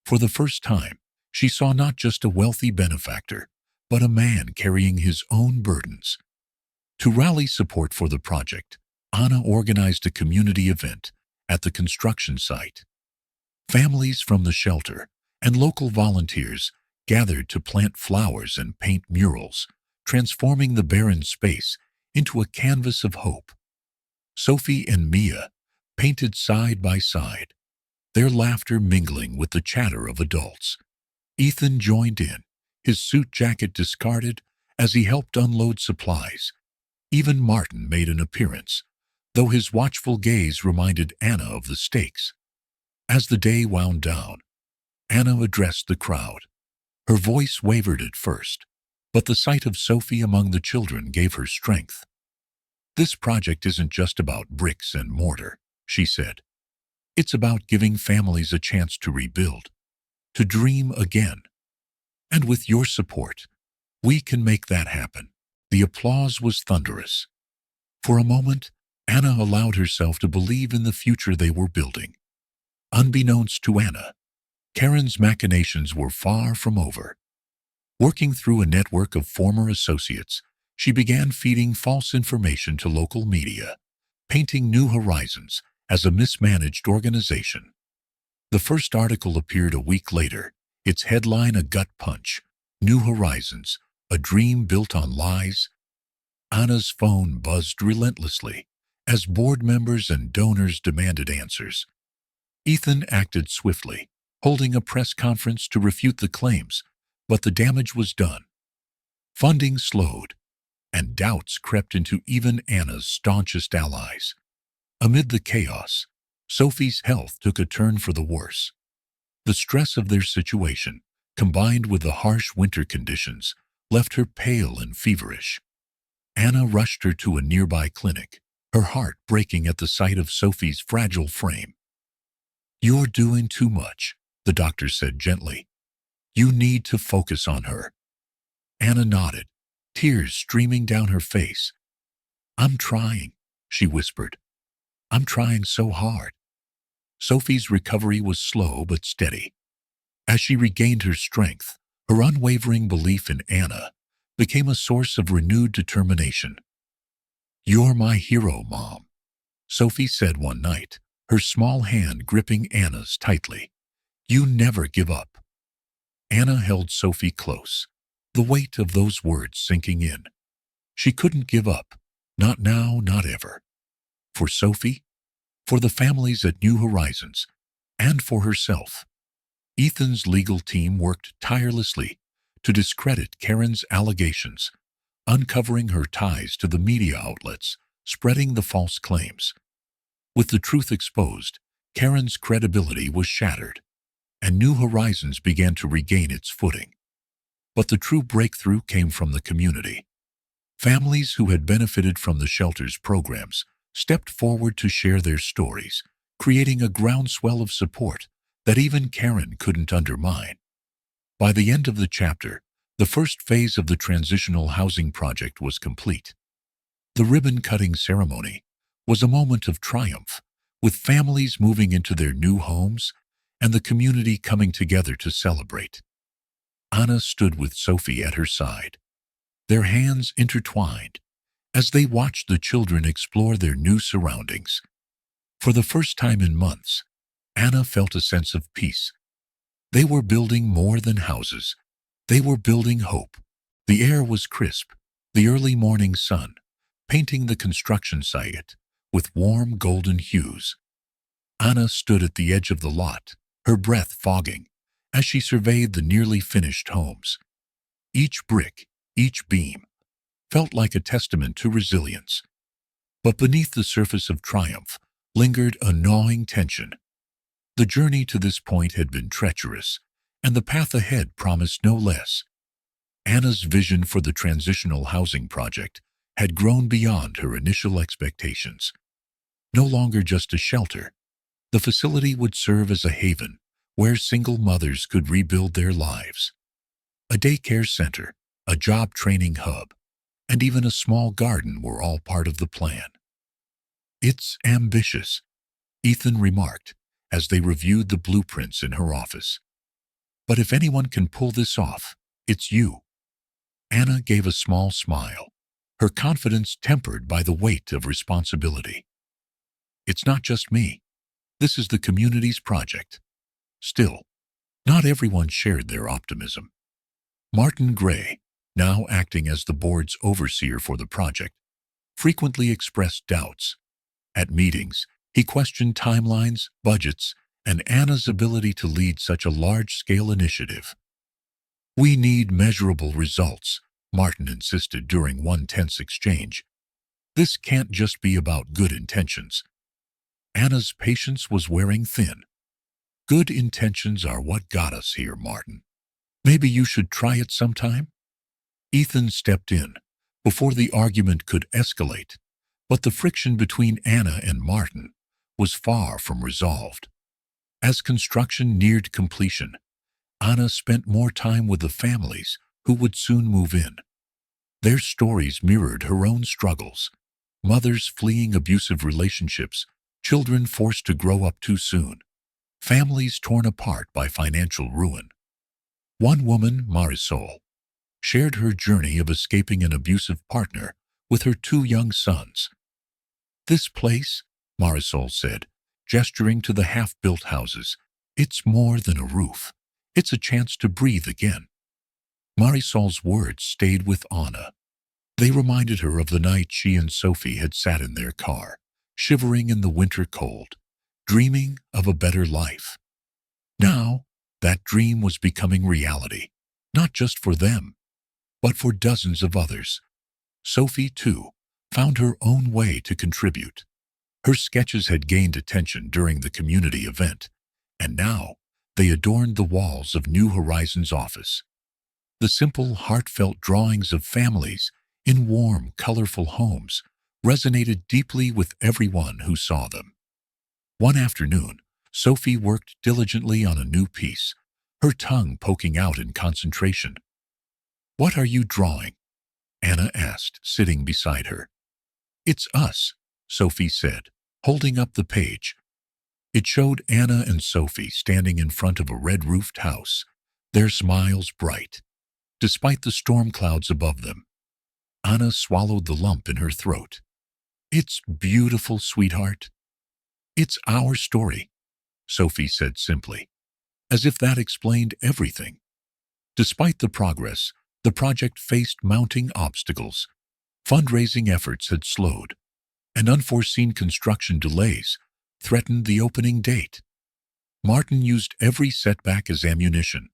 For the first time, she saw not just a wealthy benefactor, but a man carrying his own burdens. To rally support for the project, Anna organized a community event at the construction site. Families from the shelter and local volunteers gathered to plant flowers and paint murals, transforming the barren space into a canvas of hope. Sophie and Mia painted side by side, their laughter mingling with the chatter of adults. Ethan joined in, his suit jacket discarded as he helped unload supplies. Even Martin made an appearance, though his watchful gaze reminded Anna of the stakes. As the day wound down, Anna addressed the crowd. Her voice wavered at first, but the sight of Sophie among the children gave her strength. "This project isn't just about bricks and mortar," she said. "It's about giving families a chance to rebuild, to dream again. And with your support, we can make that happen." The applause was thunderous. For a moment, Anna allowed herself to believe in the future they were building. Unbeknownst to Anna, Karen's machinations were far from over. Working through a network of former associates, she began feeding false information to local media, painting New Horizons as a mismanaged organization. The first article appeared a week later, its headline a gut punch: "New Horizons, a dream built on lies." Anna's phone buzzed relentlessly as board members and donors demanded answers. Ethan acted swiftly, holding a press conference to refute the claims, but the damage was done. Funding slowed, and doubts crept into even Anna's staunchest allies. Amid the chaos, Sophie's health took a turn for the worse. The stress of their situation, combined with the harsh winter conditions, left her pale and feverish. Anna rushed her to a nearby clinic, her heart breaking at the sight of Sophie's fragile frame. "You're doing too much," the doctor said gently. "You need to focus on her." Anna nodded, tears streaming down her face. "I'm trying," she whispered. "I'm trying so hard." Sophie's recovery was slow but steady. As she regained her strength, her unwavering belief in Anna became a source of renewed determination. "You're my hero, Mom," Sophie said one night, her small hand gripping Anna's tightly. "You never give up." Anna held Sophie close, the weight of those words sinking in. She couldn't give up, not now, not ever. For Sophie, for the families at New Horizons, and for herself. Ethan's legal team worked tirelessly to discredit Karen's allegations, uncovering her ties to the media outlets, spreading the false claims. With the truth exposed, Karen's credibility was shattered, and New Horizons began to regain its footing. But the true breakthrough came from the community. Families who had benefited from the shelter's programs stepped forward to share their stories, creating a groundswell of support that even Karen couldn't undermine. By the end of the chapter, the first phase of the transitional housing project was complete. The ribbon-cutting ceremony was a moment of triumph, with families moving into their new homes and the community coming together to celebrate. Anna stood with Sophie at her side, their hands intertwined, as they watched the children explore their new surroundings. For the first time in months, Anna felt a sense of peace. They were building more than houses. They were building hope. The air was crisp, the early morning sun, painting the construction site with warm golden hues. Anna stood at the edge of the lot, her breath fogging, as she surveyed the nearly finished homes. Each brick, each beam, felt like a testament to resilience. But beneath the surface of triumph lingered a gnawing tension. The journey to this point had been treacherous, and the path ahead promised no less. Anna's vision for the transitional housing project had grown beyond her initial expectations. No longer just a shelter, the facility would serve as a haven where single mothers could rebuild their lives. A daycare center, a job training hub, and even a small garden were all part of the plan. "It's ambitious," Ethan remarked as they reviewed the blueprints in her office. "But if anyone can pull this off, it's you." Anna gave a small smile, her confidence tempered by the weight of responsibility. "It's not just me. This is the community's project." Still, not everyone shared their optimism. Martin Gray, now acting as the board's overseer for the project, frequently expressed doubts. At meetings, he questioned timelines, budgets, and Anna's ability to lead such a large-scale initiative. "We need measurable results," Martin insisted during one tense exchange. "This can't just be about good intentions." Anna's patience was wearing thin. "Good intentions are what got us here, Martin. Maybe you should try it sometime?" Ethan stepped in before the argument could escalate, but the friction between Anna and Martin was far from resolved. As construction neared completion, Anna spent more time with the families who would soon move in. Their stories mirrored her own struggles: mothers fleeing abusive relationships, children forced to grow up too soon, families torn apart by financial ruin. One woman, Marisol, shared her journey of escaping an abusive partner with her 2 young sons. "This place," Marisol said, gesturing to the half-built houses, "it's more than a roof. It's a chance to breathe again." Marisol's words stayed with Anna. They reminded her of the night she and Sophie had sat in their car, shivering in the winter cold, dreaming of a better life. Now, that dream was becoming reality, not just for them, but for dozens of others. Sophie, too, found her own way to contribute. Her sketches had gained attention during the community event, and now they adorned the walls of New Horizons' office. The simple, heartfelt drawings of families in warm, colorful homes resonated deeply with everyone who saw them. One afternoon, Sophie worked diligently on a new piece, her tongue poking out in concentration. "What are you drawing?" Anna asked, sitting beside her. "It's us," Sophie said, holding up the page. It showed Anna and Sophie standing in front of a red-roofed house, their smiles bright, despite the storm clouds above them. Anna swallowed the lump in her throat. "It's beautiful, sweetheart." "It's our story," Sophie said simply, as if that explained everything. Despite the progress, the project faced mounting obstacles. Fundraising efforts had slowed, and unforeseen construction delays threatened the opening date. Martin used every setback as ammunition,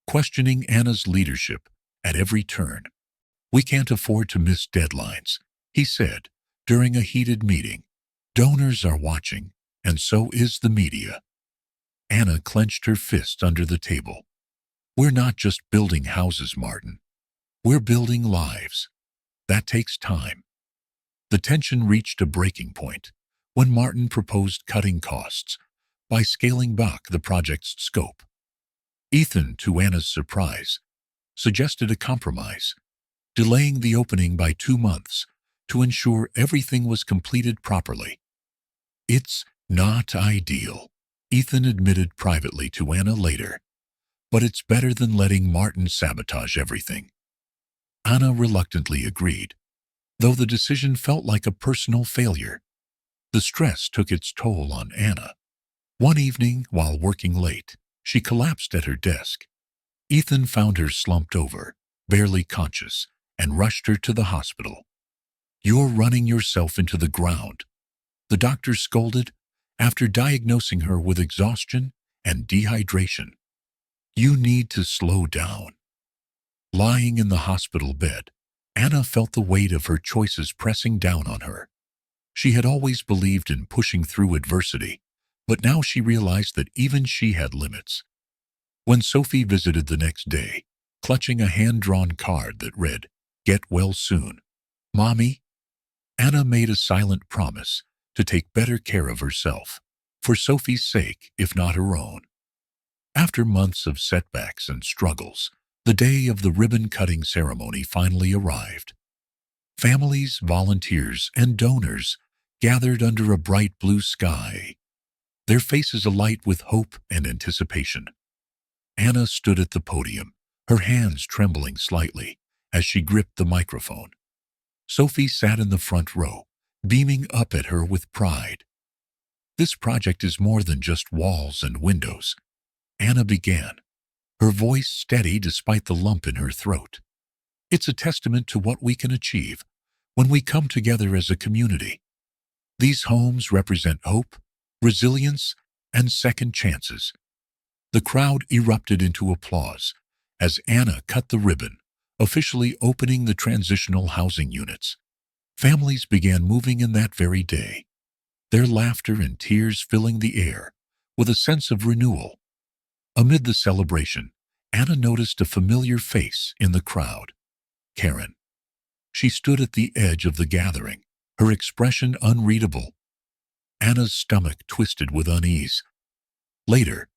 questioning Anna's leadership at every turn. "We can't afford to miss deadlines," he said during a heated meeting. Donors are watching, and so is the media. Anna clenched her fist under the table. We're not just building houses, Martin. We're building lives. That takes time. The tension reached a breaking point when Martin proposed cutting costs by scaling back the project's scope. Ethan, to Anna's surprise, suggested a compromise, delaying the opening by 2 months to ensure everything was completed properly. It's not ideal, Ethan admitted privately to Anna later, but it's better than letting Martin sabotage everything. Anna reluctantly agreed, though the decision felt like a personal failure. The stress took its toll on Anna. One evening, while working late, she collapsed at her desk. Ethan found her slumped over, barely conscious, and rushed her to the hospital. "You're running yourself into the ground," the doctor scolded after diagnosing her with exhaustion and dehydration. "You need to slow down." Lying in the hospital bed, Anna felt the weight of her choices pressing down on her. She had always believed in pushing through adversity, but now she realized that even she had limits. When Sophie visited the next day, clutching a hand-drawn card that read, "Get well soon, Mommy," Anna made a silent promise to take better care of herself, for Sophie's sake, if not her own. After months of setbacks and struggles, the day of the ribbon-cutting ceremony finally arrived. Families, volunteers, and donors gathered under a bright blue sky, their faces alight with hope and anticipation. Anna stood at the podium, her hands trembling slightly as she gripped the microphone. Sophie sat in the front row, beaming up at her with pride. "This project is more than just walls and windows," Anna began, her voice steady despite the lump in her throat. "It's a testament to what we can achieve when we come together as a community. These homes represent hope, resilience, and second chances." The crowd erupted into applause as Anna cut the ribbon, officially opening the transitional housing units. Families began moving in that very day, their laughter and tears filling the air with a sense of renewal. Amid the celebration, Anna noticed a familiar face in the crowd, Karen. She stood at the edge of the gathering, her expression unreadable. Anna's stomach twisted with unease. Later,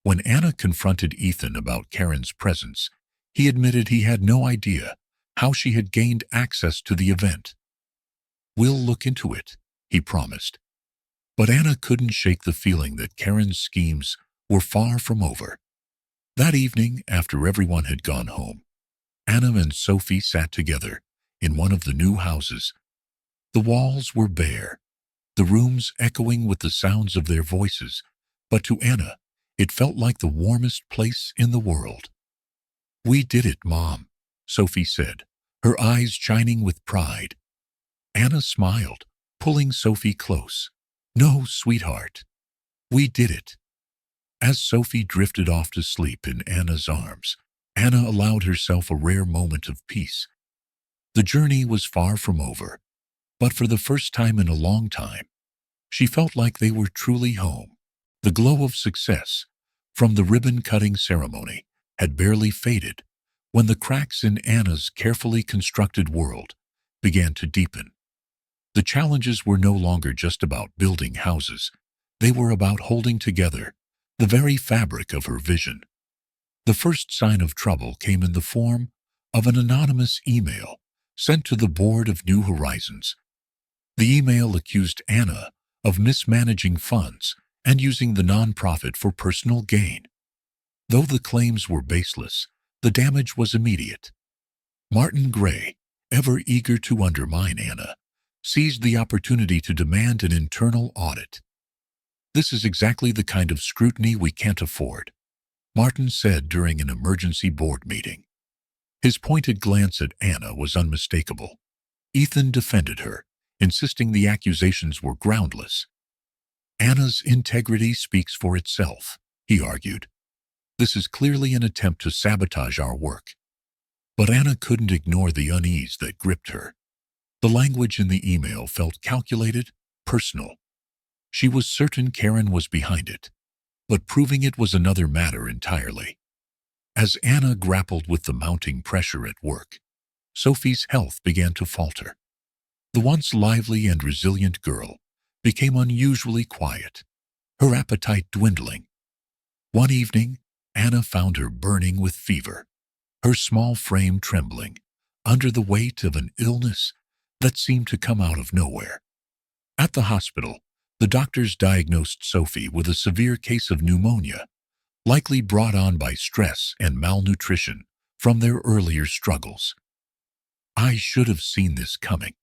when Anna confronted Ethan about Karen's presence, he admitted he had no idea how she had gained access to the event. "We'll look into it," he promised. But Anna couldn't shake the feeling that Karen's schemes were far from over. That evening, after everyone had gone home, Anna and Sophie sat together in one of the new houses. The walls were bare, the rooms echoing with the sounds of their voices, but to Anna, it felt like the warmest place in the world. "We did it, Mom," Sophie said, her eyes shining with pride. Anna smiled, pulling Sophie close. "No, sweetheart. We did it." As Sophie drifted off to sleep in Anna's arms, Anna allowed herself a rare moment of peace. The journey was far from over, but for the first time in a long time, she felt like they were truly home. The glow of success from the ribbon-cutting ceremony had barely faded when the cracks in Anna's carefully constructed world began to deepen. The challenges were no longer just about building houses. They were about holding together the very fabric of her vision. The first sign of trouble came in the form of an anonymous email sent to the board of New Horizons. The email accused Anna of mismanaging funds and using the nonprofit for personal gain. Though the claims were baseless, the damage was immediate. Martin Gray, ever eager to undermine Anna, seized the opportunity to demand an internal audit. "This is exactly the kind of scrutiny we can't afford," Martin said during an emergency board meeting. His pointed glance at Anna was unmistakable. Ethan defended her, insisting the accusations were groundless. "Anna's integrity speaks for itself," he argued. "This is clearly an attempt to sabotage our work." But Anna couldn't ignore the unease that gripped her. The language in the email felt calculated, personal. She was certain Karen was behind it, but proving it was another matter entirely. As Anna grappled with the mounting pressure at work, Sophie's health began to falter. The once lively and resilient girl became unusually quiet, her appetite dwindling. One evening, Anna found her burning with fever, her small frame trembling under the weight of an illness that seemed to come out of nowhere. At the hospital, the doctors diagnosed Sophie with a severe case of pneumonia, likely brought on by stress and malnutrition from their earlier struggles. "I should have seen this coming,"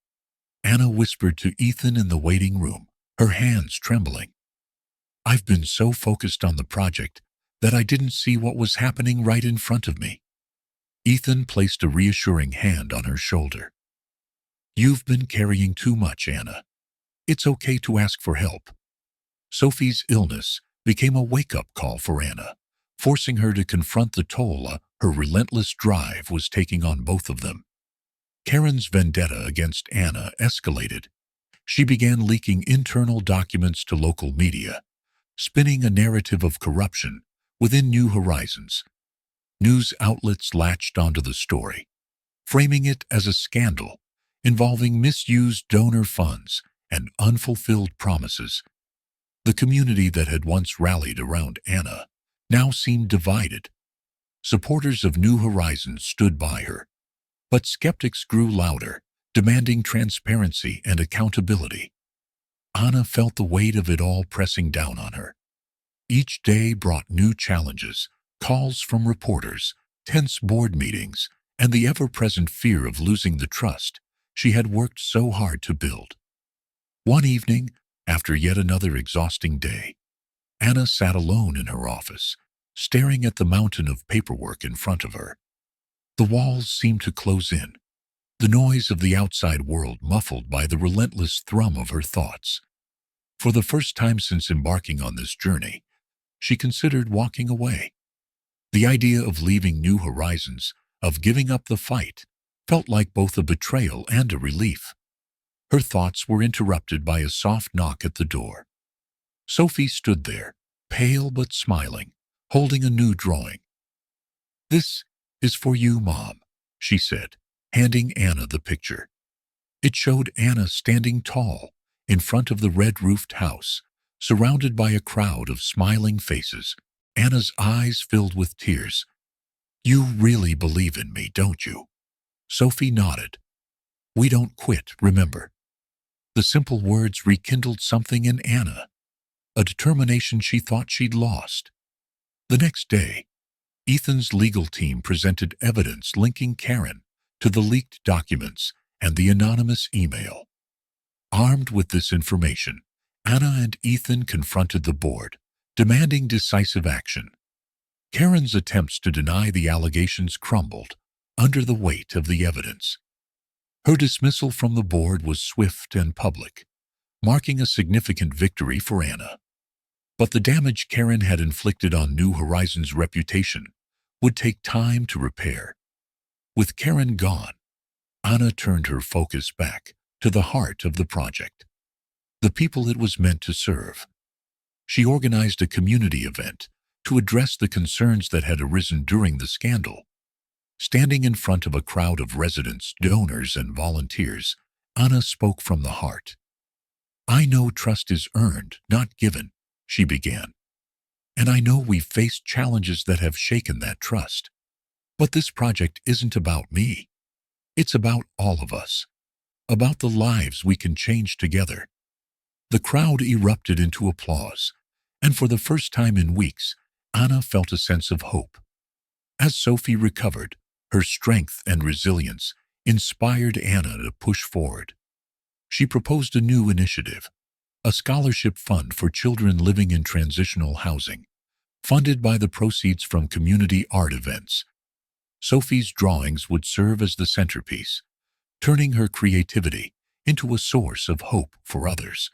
Anna whispered to Ethan in the waiting room, her hands trembling. "I've been so focused on the project that I didn't see what was happening right in front of me." Ethan placed a reassuring hand on her shoulder. "You've been carrying too much, Anna. It's okay to ask for help." Sophie's illness became a wake-up call for Anna, forcing her to confront the toll her relentless drive was taking on both of them. Karen's vendetta against Anna escalated. She began leaking internal documents to local media, spinning a narrative of corruption within New Horizons. News outlets latched onto the story, framing it as a scandal involving misused donor funds and unfulfilled promises. The community that had once rallied around Anna now seemed divided. Supporters of New Horizons stood by her, but skeptics grew louder, demanding transparency and accountability. Anna felt the weight of it all pressing down on her. Each day brought new challenges, calls from reporters, tense board meetings, and the ever-present fear of losing the trust she had worked so hard to build. One evening, after yet another exhausting day, Anna sat alone in her office, staring at the mountain of paperwork in front of her. The walls seemed to close in, the noise of the outside world muffled by the relentless thrum of her thoughts. For the first time since embarking on this journey, she considered walking away. The idea of leaving New Horizons, of giving up the fight, felt like both a betrayal and a relief. Her thoughts were interrupted by a soft knock at the door. Sophie stood there, pale but smiling, holding a new drawing. "This is for you, Mom," she said, handing Anna the picture. It showed Anna standing tall in front of the red-roofed house, surrounded by a crowd of smiling faces. Anna's eyes filled with tears. "You really believe in me, don't you?" Sophie nodded. "We don't quit, remember." The simple words rekindled something in Anna, a determination she thought she'd lost. The next day, Ethan's legal team presented evidence linking Karen to the leaked documents and the anonymous email. Armed with this information, Anna and Ethan confronted the board, demanding decisive action. Karen's attempts to deny the allegations crumbled under the weight of the evidence. Her dismissal from the board was swift and public, marking a significant victory for Anna. But the damage Karen had inflicted on New Horizons' reputation would take time to repair. With Karen gone, Anna turned her focus back to the heart of the project, the people it was meant to serve. She organized a community event to address the concerns that had arisen during the scandal. Standing in front of a crowd of residents, donors, and volunteers, Anna spoke from the heart. "I know trust is earned, not given," she began. "And I know we've faced challenges that have shaken that trust. But this project isn't about me. It's about all of us, about the lives we can change together." The crowd erupted into applause, and for the first time in weeks, Anna felt a sense of hope. As Sophie recovered, her strength and resilience inspired Anna to push forward. She proposed a new initiative, a scholarship fund for children living in transitional housing, funded by the proceeds from community art events. Sophie's drawings would serve as the centerpiece, turning her creativity into a source of hope for others.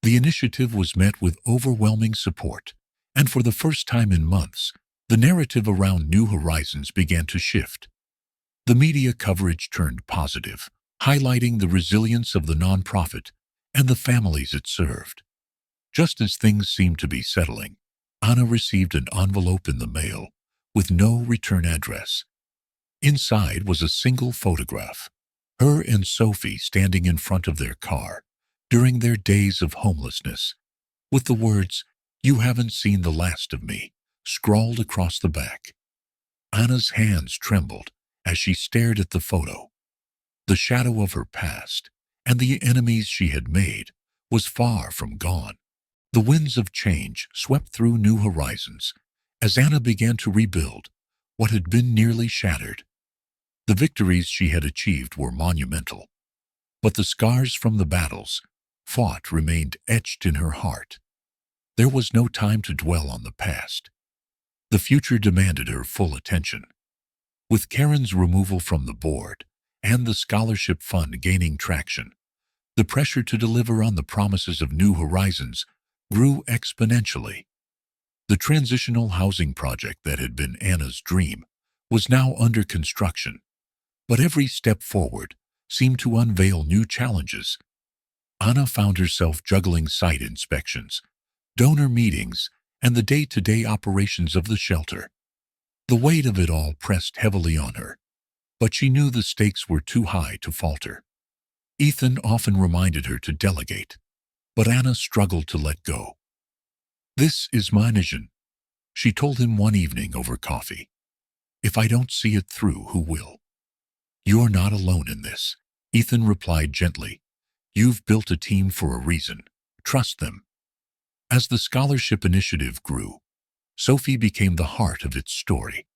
The initiative was met with overwhelming support, and for the first time in months, the narrative around New Horizons began to shift. The media coverage turned positive, highlighting the resilience of the nonprofit and the families it served. Just as things seemed to be settling, Anna received an envelope in the mail with no return address. Inside was a single photograph, her and Sophie standing in front of their car during their days of homelessness, with the words, "You haven't seen the last of me," scrawled across the back. Anna's hands trembled as she stared at the photo. The shadow of her past and the enemies she had made was far from gone. The winds of change swept through new horizons as Anna began to rebuild what had been nearly shattered. The victories she had achieved were monumental, but the scars from the battles fought remained etched in her heart. There was no time to dwell on the past. The future demanded her full attention. With Karen's removal from the board and the scholarship fund gaining traction, the pressure to deliver on the promises of New Horizons grew exponentially. The transitional housing project that had been Anna's dream was now under construction, but every step forward seemed to unveil new challenges. Anna found herself juggling site inspections, donor meetings, and the day-to-day operations of the shelter. The weight of it all pressed heavily on her, but she knew the stakes were too high to falter. Ethan often reminded her to delegate, but Anna struggled to let go. "This is my vision," she told him one evening over coffee. "If I don't see it through, who will?" "You're not alone in this," Ethan replied gently. "You've built a team for a reason. Trust them." As the scholarship initiative grew, Sophie became the heart of its story.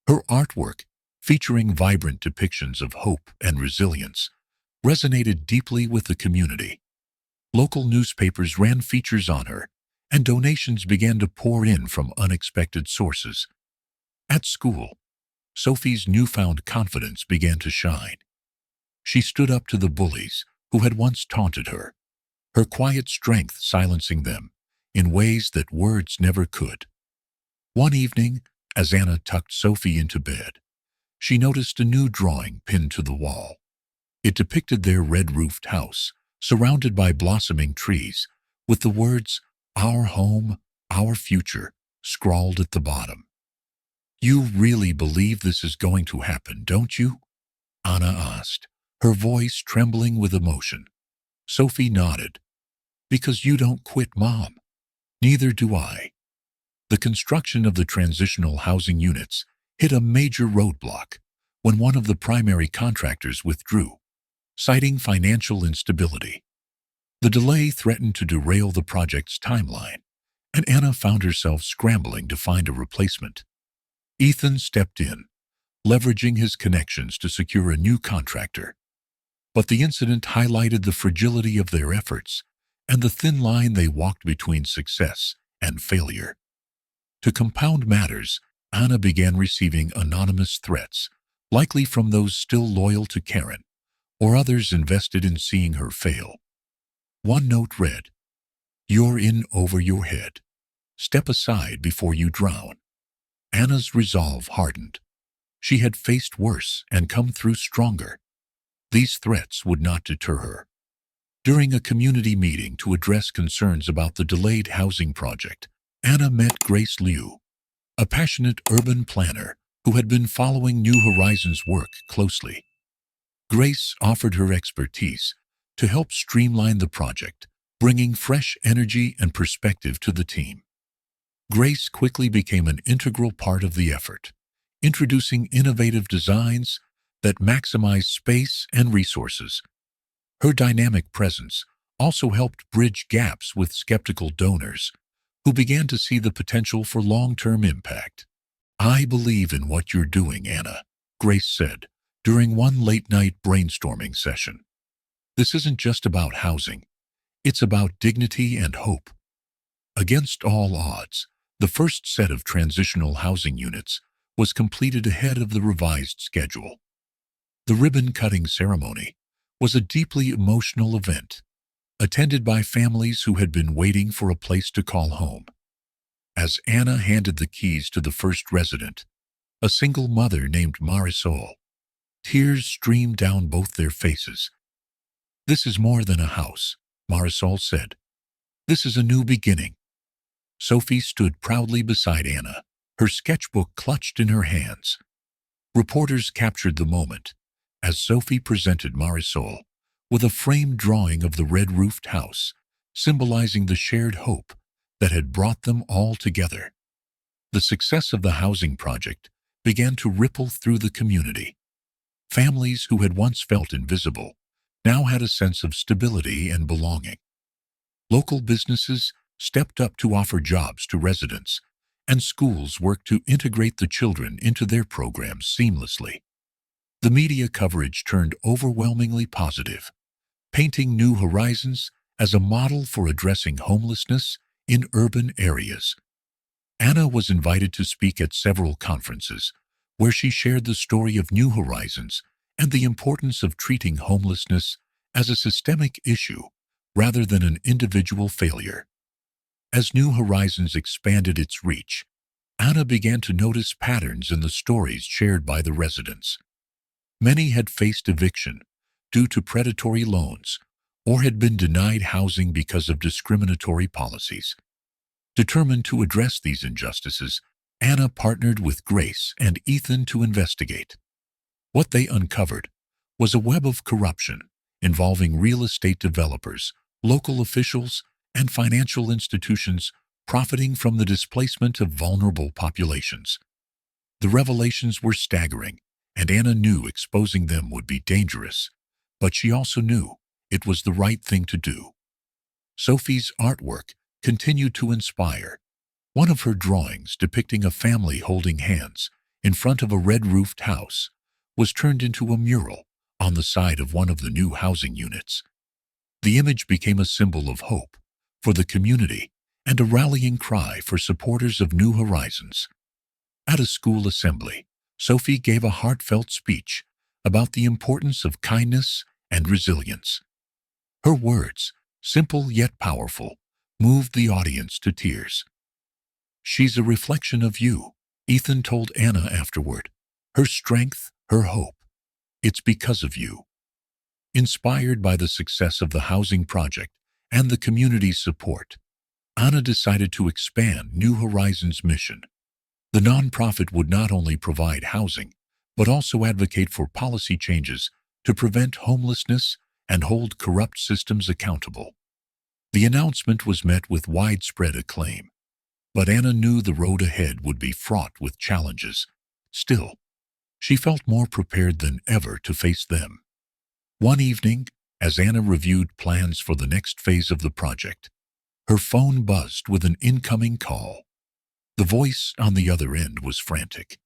Her artwork, featuring vibrant depictions of hope and resilience, resonated deeply with the community. Local newspapers ran features on her, and donations began to pour in from unexpected sources. At school, Sophie's newfound confidence began to shine. She stood up to the bullies who had once taunted her, her quiet strength silencing them in ways that words never could. One evening, as Anna tucked Sophie into bed, she noticed a new drawing pinned to the wall. It depicted their red-roofed house, surrounded by blossoming trees, with the words, "Our home, our future," scrawled at the bottom. "You really believe this is going to happen, don't you?" Anna asked, her voice trembling with emotion. Sophie nodded. "Because you don't quit, Mom. Neither do I." The construction of the transitional housing units hit a major roadblock when one of the primary contractors withdrew, citing financial instability. The delay threatened to derail the project's timeline, and Anna found herself scrambling to find a replacement. Ethan stepped in, leveraging his connections to secure a new contractor. But the incident highlighted the fragility of their efforts and the thin line they walked between success and failure. To compound matters, Anna began receiving anonymous threats, likely from those still loyal to Karen, or others invested in seeing her fail. One note read, "You're in over your head. Step aside before you drown." Anna's resolve hardened. She had faced worse and come through stronger. These threats would not deter her. During a community meeting to address concerns about the delayed housing project, Anna met Grace Liu, a passionate urban planner who had been following New Horizons' work closely. Grace offered her expertise to help streamline the project, bringing fresh energy and perspective to the team. Grace quickly became an integral part of the effort, introducing innovative designs that maximize space and resources. Her dynamic presence also helped bridge gaps with skeptical donors who began to see the potential for long-term impact. "I believe in what you're doing, Anna," Grace said during one late-night brainstorming session. "This isn't just about housing. It's about dignity and hope." Against all odds, the first set of transitional housing units was completed ahead of the revised schedule. The ribbon-cutting ceremony was a deeply emotional event, attended by families who had been waiting for a place to call home. As Anna handed the keys to the first resident, a single mother named Marisol, tears streamed down both their faces. "This is more than a house," Marisol said. "This is a new beginning." Sophie stood proudly beside Anna, her sketchbook clutched in her hands. Reporters captured the moment as Sophie presented Marisol with a framed drawing of the red-roofed house, symbolizing the shared hope that had brought them all together. The success of the housing project began to ripple through the community. Families who had once felt invisible now had a sense of stability and belonging. Local businesses stepped up to offer jobs to residents, and schools worked to integrate the children into their programs seamlessly. The media coverage turned overwhelmingly positive, painting New Horizons as a model for addressing homelessness in urban areas. Anna was invited to speak at several conferences, where she shared the story of New Horizons and the importance of treating homelessness as a systemic issue rather than an individual failure. As New Horizons expanded its reach, Anna began to notice patterns in the stories shared by the residents. Many had faced eviction due to predatory loans or had been denied housing because of discriminatory policies. Determined to address these injustices, Anna partnered with Grace and Ethan to investigate. What they uncovered was a web of corruption involving real estate developers, local officials, and financial institutions profiting from the displacement of vulnerable populations. The revelations were staggering, and Anna knew exposing them would be dangerous, but she also knew it was the right thing to do. Sophie's artwork continued to inspire. One of her drawings depicting a family holding hands in front of a red-roofed house was turned into a mural on the side of one of the new housing units. The image became a symbol of hope for the community and a rallying cry for supporters of New Horizons. At a school assembly, Sophie gave a heartfelt speech about the importance of kindness and resilience. Her words, simple yet powerful, moved the audience to tears. "She's a reflection of you," Ethan told Anna afterward. "Her strength, her hope. It's because of you." Inspired by the success of the housing project and the community's support, Anna decided to expand New Horizons' mission. The nonprofit would not only provide housing, but also advocate for policy changes to prevent homelessness and hold corrupt systems accountable. The announcement was met with widespread acclaim, but Anna knew the road ahead would be fraught with challenges. Still, she felt more prepared than ever to face them. One evening, as Anna reviewed plans for the next phase of the project, her phone buzzed with an incoming call. The voice on the other end was frantic.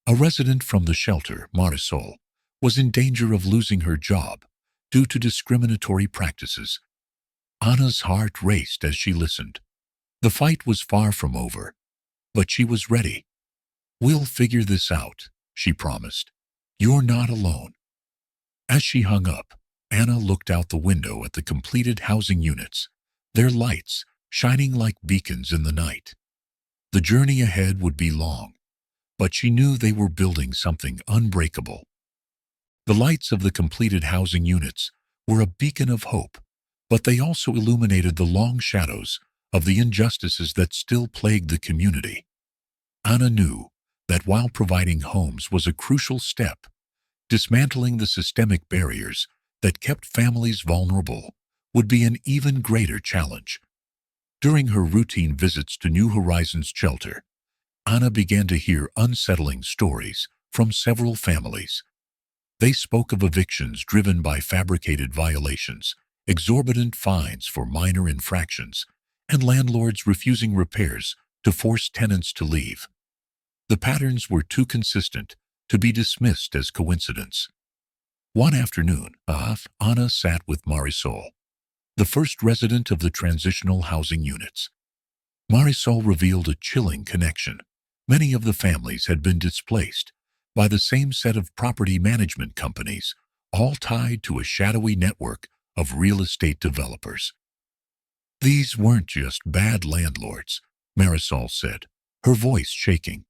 A resident from the shelter, Marisol, was in danger of losing her job due to discriminatory practices. Anna's heart raced as she listened. The fight was far from over, but she was ready. "We'll figure this out," she promised. "You're not alone." As she hung up, Anna looked out the window at the completed housing units, their lights shining like beacons in the night. The journey ahead would be long, but she knew they were building something unbreakable. The lights of the completed housing units were a beacon of hope, but they also illuminated the long shadows of the injustices that still plagued the community. Anna knew that while providing homes was a crucial step, dismantling the systemic barriers that kept families vulnerable would be an even greater challenge. During her routine visits to New Horizons shelter, Anna began to hear unsettling stories from several families. They spoke of evictions driven by fabricated violations, exorbitant fines for minor infractions, and landlords refusing repairs to force tenants to leave. The patterns were too consistent to be dismissed as coincidence. One afternoon, Anna sat with Marisol, the first resident of the transitional housing units. Marisol revealed a chilling connection. Many of the families had been displaced by the same set of property management companies, all tied to a shadowy network of real estate developers. "These weren't just bad landlords," Marisol said, her voice shaking.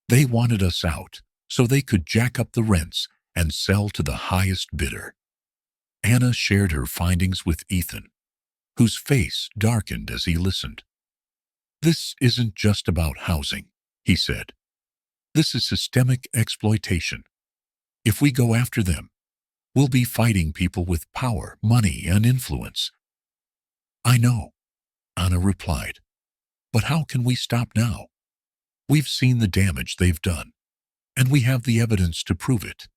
"They wanted us out so they could jack up the rents and sell to the highest bidder." Anna shared her findings with Ethan, whose face darkened as he listened. "This isn't just about housing," he said. "This is systemic exploitation. If we go after them, we'll be fighting people with power, money, and influence." "I know," Anna replied. "But how can we stop now? We've seen the damage they've done, and we have the evidence to prove it."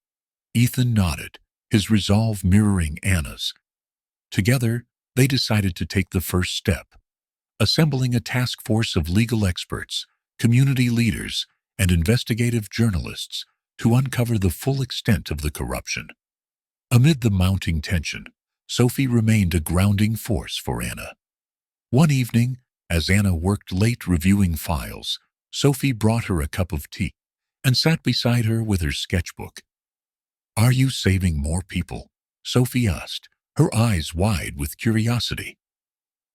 Ethan nodded, his resolve mirroring Anna's. Together, they decided to take the first step, assembling a task force of legal experts, community leaders, and investigative journalists to uncover the full extent of the corruption. Amid the mounting tension, Sophie remained a grounding force for Anna. One evening, as Anna worked late reviewing files, Sophie brought her a cup of tea and sat beside her with her sketchbook. "Are you saving more people?" Sophie asked, her eyes wide with curiosity.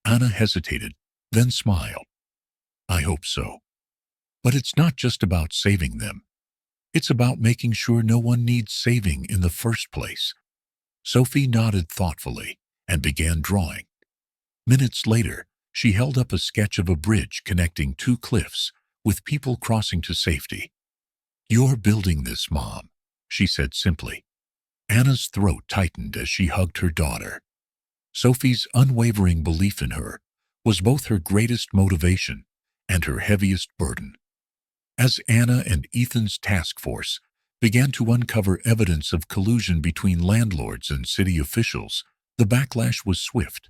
Anna hesitated, then smiled. "I hope so. But it's not just about saving them. It's about making sure no one needs saving in the first place." Sophie nodded thoughtfully and began drawing. Minutes later, she held up a sketch of a bridge connecting two cliffs with people crossing to safety. "You're building this, Mom," she said simply. Anna's throat tightened as she hugged her daughter. Sophie's unwavering belief in her was both her greatest motivation and her heaviest burden. As Anna and Ethan's task force began to uncover evidence of collusion between landlords and city officials, the backlash was swift.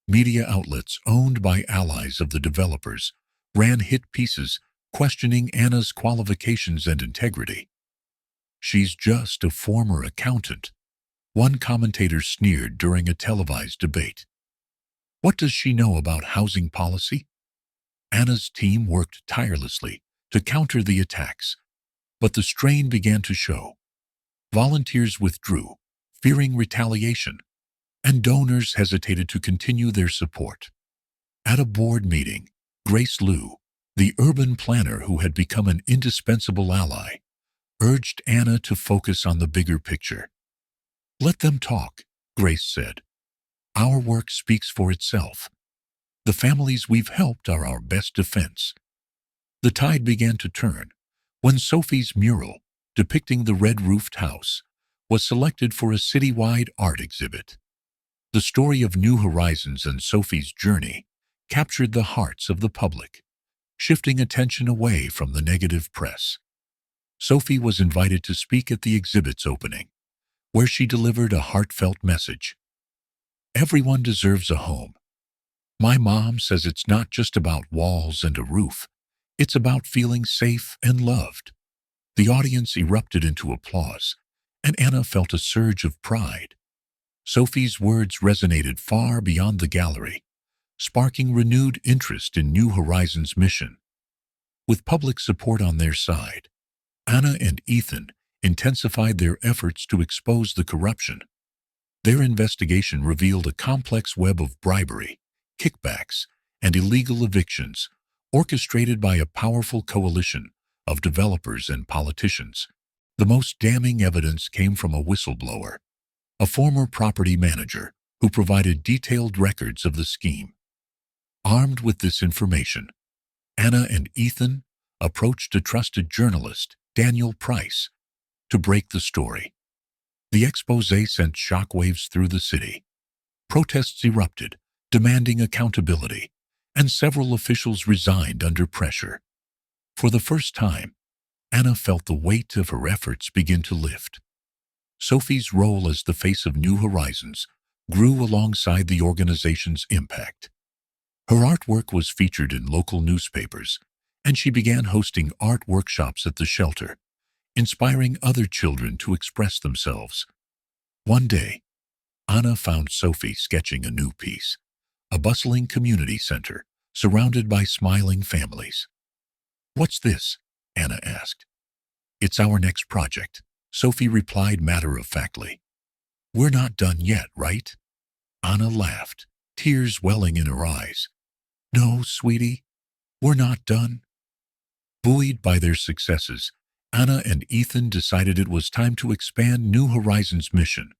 Media outlets owned by allies of the developers ran hit pieces questioning Anna's qualifications and integrity. "She's just a former accountant," one commentator sneered during a televised debate. "What does she know about housing policy?" Anna's team worked tirelessly to counter the attacks, but the strain began to show. Volunteers withdrew, fearing retaliation, and donors hesitated to continue their support. At a board meeting, Grace Liu, the urban planner who had become an indispensable ally, urged Anna to focus on the bigger picture. "Let them talk," Grace said. "Our work speaks for itself. The families we've helped are our best defense." The tide began to turn when Sophie's mural, depicting the red-roofed house, was selected for a citywide art exhibit. The story of New Horizons and Sophie's journey captured the hearts of the public, shifting attention away from the negative press. Sophie was invited to speak at the exhibit's opening, where she delivered a heartfelt message. "Everyone deserves a home. My mom says it's not just about walls and a roof. It's about feeling safe and loved." The audience erupted into applause, and Anna felt a surge of pride. Sophie's words resonated far beyond the gallery, sparking renewed interest in New Horizons' mission. With public support on their side, Anna and Ethan intensified their efforts to expose the corruption. Their investigation revealed a complex web of bribery, kickbacks, and illegal evictions, orchestrated by a powerful coalition of developers and politicians. The most damning evidence came from a whistleblower, a former property manager who provided detailed records of the scheme. Armed with this information, Anna and Ethan approached a trusted journalist, Daniel Price, to break the story. The exposé sent shockwaves through the city. Protests erupted, demanding accountability, and several officials resigned under pressure. For the first time, Anna felt the weight of her efforts begin to lift. Sophie's role as the face of New Horizons grew alongside the organization's impact. Her artwork was featured in local newspapers, and she began hosting art workshops at the shelter, inspiring other children to express themselves. One day, Anna found Sophie sketching a new piece, a bustling community center surrounded by smiling families. "What's this?" Anna asked. "It's our next project," Sophie replied matter-of-factly. "We're not done yet, right?" Anna laughed, tears welling in her eyes. "No, sweetie, we're not done." Buoyed by their successes, Anna and Ethan decided it was time to expand New Horizons' mission.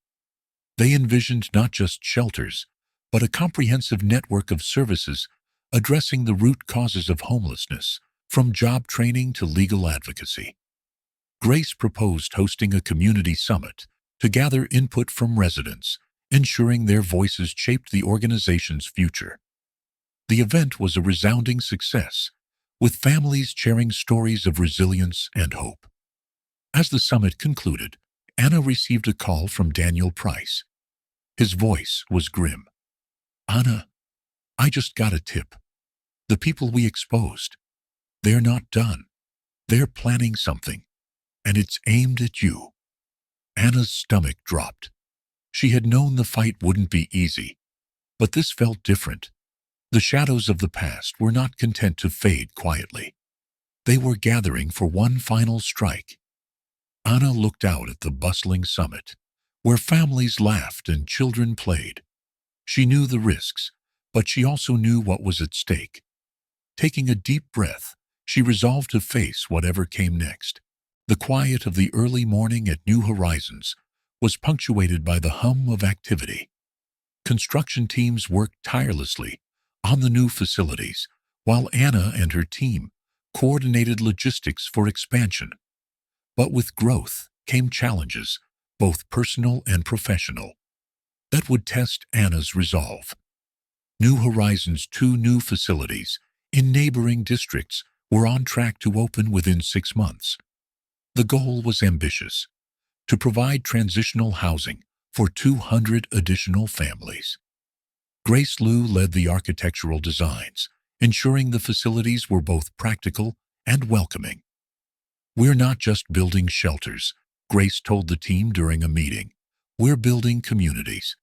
They envisioned not just shelters, but a comprehensive network of services addressing the root causes of homelessness, from job training to legal advocacy. Grace proposed hosting a community summit to gather input from residents, ensuring their voices shaped the organization's future. The event was a resounding success, with families sharing stories of resilience and hope. As the summit concluded, Anna received a call from Daniel Price. His voice was grim. "Anna, I just got a tip. The people we exposed, they're not done. They're planning something, and it's aimed at you." Anna's stomach dropped. She had known the fight wouldn't be easy, but this felt different. The shadows of the past were not content to fade quietly. They were gathering for one final strike. Anna looked out at the bustling summit, where families laughed and children played. She knew the risks, but she also knew what was at stake. Taking a deep breath, she resolved to face whatever came next. The quiet of the early morning at New Horizons was punctuated by the hum of activity. Construction teams worked tirelessly on the new facilities, while Anna and her team coordinated logistics for expansion. But with growth came challenges, both personal and professional, that would test Anna's resolve. New Horizons' 2 new facilities in neighboring districts were on track to open within 6 months. The goal was ambitious: to provide transitional housing for 200 additional families. Grace Liu led the architectural designs, ensuring the facilities were both practical and welcoming. "We're not just building shelters," Grace told the team during a meeting. "We're building communities."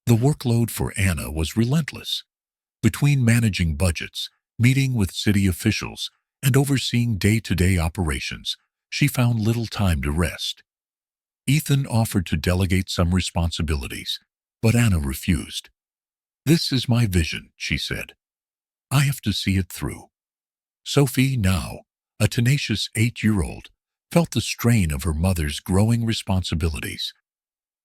The workload for Anna was relentless. Between managing budgets, meeting with city officials, and overseeing day-to-day operations, she found little time to rest. Ethan offered to delegate some responsibilities, but Anna refused. "This is my vision," she said. "I have to see it through." Sophie, now a tenacious 8-year-old, felt the strain of her mother's growing responsibilities.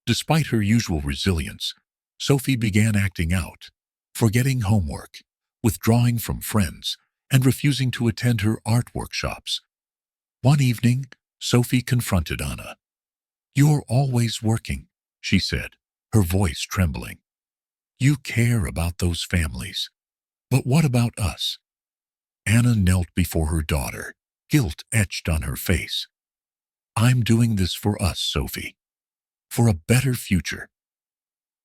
Despite her usual resilience, Sophie began acting out, forgetting homework, withdrawing from friends, and refusing to attend her art workshops. One evening, Sophie confronted Anna. "You're always working," she said, her voice trembling. "You care about those families. But what about us?" Anna knelt before her daughter, guilt etched on her face. "I'm doing this for us, Sophie. For a better future."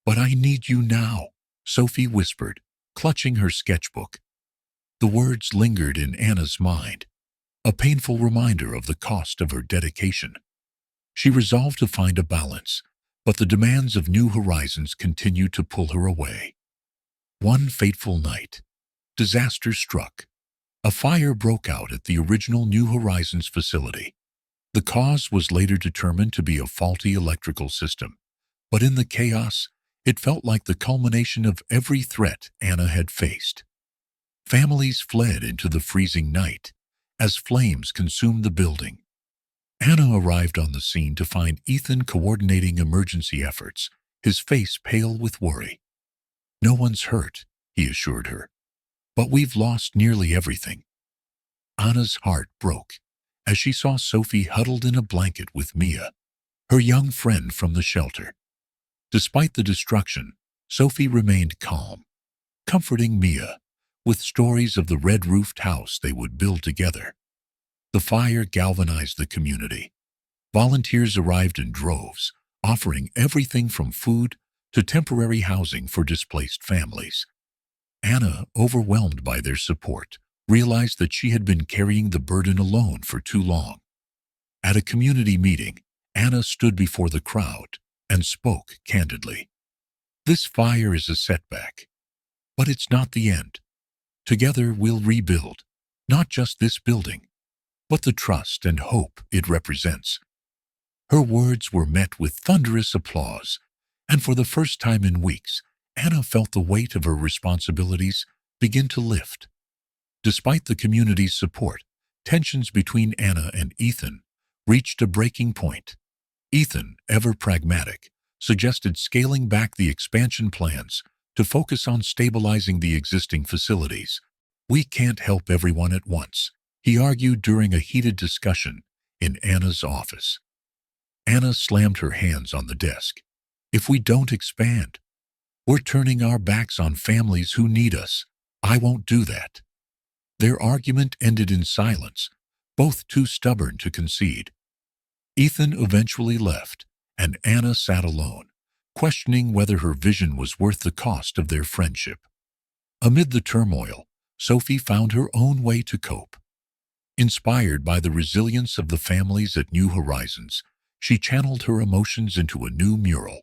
"But I need you now," Sophie whispered, clutching her sketchbook. The words lingered in Anna's mind, a painful reminder of the cost of her dedication. She resolved to find a balance, but the demands of New Horizons continued to pull her away. One fateful night, disaster struck. A fire broke out at the original New Horizons facility. The cause was later determined to be a faulty electrical system, but in the chaos, it felt like the culmination of every threat Anna had faced. Families fled into the freezing night as flames consumed the building. Anna arrived on the scene to find Ethan coordinating emergency efforts, his face pale with worry. "No one's hurt," he assured her, "but we've lost nearly everything." Anna's heart broke as she saw Sophie huddled in a blanket with Mia, her young friend from the shelter. Despite the destruction, Sophie remained calm, comforting Mia with stories of the red-roofed house they would build together. The fire galvanized the community. Volunteers arrived in droves, offering everything from food to temporary housing for displaced families. Anna, overwhelmed by their support, realized that she had been carrying the burden alone for too long. At a community meeting, Anna stood before the crowd and spoke candidly. "This fire is a setback, but it's not the end. Together we'll rebuild, not just this building, but the trust and hope it represents." Her words were met with thunderous applause, and for the first time in weeks, Anna felt the weight of her responsibilities begin to lift. Despite the community's support, tensions between Anna and Ethan reached a breaking point. Ethan, ever pragmatic, suggested scaling back the expansion plans to focus on stabilizing the existing facilities. We can't help everyone at once, he argued during a heated discussion in Anna's office. Anna slammed her hands on the desk. If we don't expand, we're turning our backs on families who need us. I won't do that. Their argument ended in silence, both too stubborn to concede. Ethan eventually left, and Anna sat alone, questioning whether her vision was worth the cost of their friendship. Amid the turmoil, Sophie found her own way to cope. Inspired by the resilience of the families at New Horizons, she channeled her emotions into a new mural.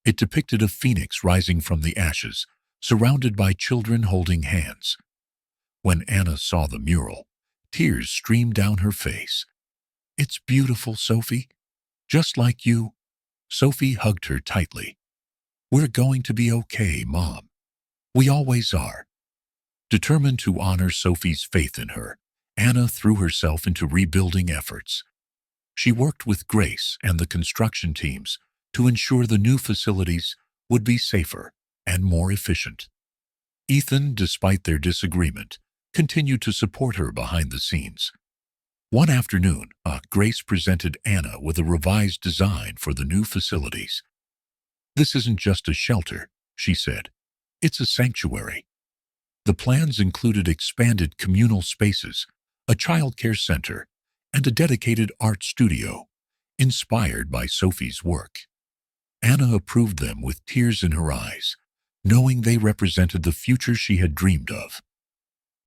It depicted a phoenix rising from the ashes, surrounded by children holding hands. When Anna saw the mural, tears streamed down her face. "It's beautiful, Sophie. Just like you." Sophie hugged her tightly. "We're going to be okay, Mom. We always are." Determined to honor Sophie's faith in her, Anna threw herself into rebuilding efforts. She worked with Grace and the construction teams to ensure the new facilities would be safer and more efficient. Ethan, despite their disagreement, continued to support her behind the scenes. One afternoon, Grace presented Anna with a revised design for the new facilities. "This isn't just a shelter," she said. "It's a sanctuary." The plans included expanded communal spaces, a child care center, and a dedicated art studio, inspired by Sophie's work. Anna approved them with tears in her eyes, knowing they represented the future she had dreamed of.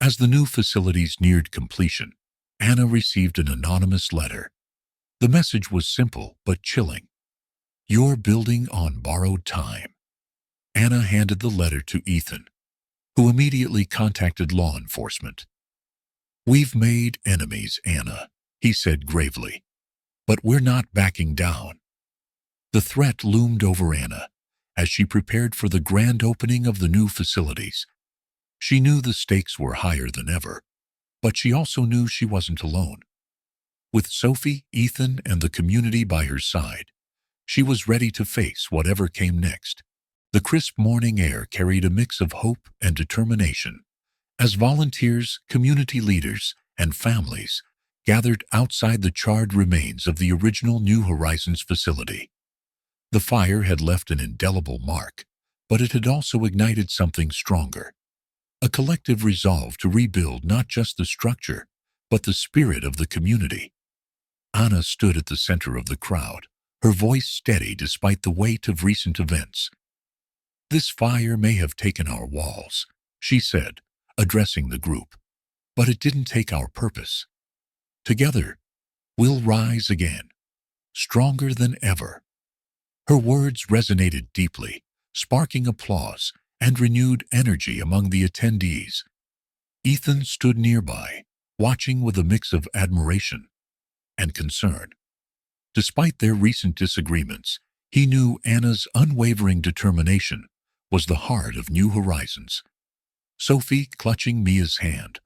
As the new facilities neared completion, Anna received an anonymous letter. The message was simple but chilling. "You're building on borrowed time." Anna handed the letter to Ethan, who immediately contacted law enforcement. "We've made enemies, Anna," he said gravely, "but we're not backing down." The threat loomed over Anna as she prepared for the grand opening of the new facilities. She knew the stakes were higher than ever, but she also knew she wasn't alone. With Sophie, Ethan, and the community by her side, she was ready to face whatever came next. The crisp morning air carried a mix of hope and determination as volunteers, community leaders, and families gathered outside the charred remains of the original New Horizons facility. The fire had left an indelible mark, but it had also ignited something stronger. A collective resolve to rebuild not just the structure, but the spirit of the community. Anna stood at the center of the crowd, her voice steady despite the weight of recent events. "This fire may have taken our walls," she said, addressing the group, "but it didn't take our purpose. Together, we'll rise again, stronger than ever." Her words resonated deeply, sparking applause and renewed energy among the attendees. Ethan stood nearby, watching with a mix of admiration and concern. Despite their recent disagreements, he knew Anna's unwavering determination was the heart of New Horizons. Sophie, clutching Mia's hand,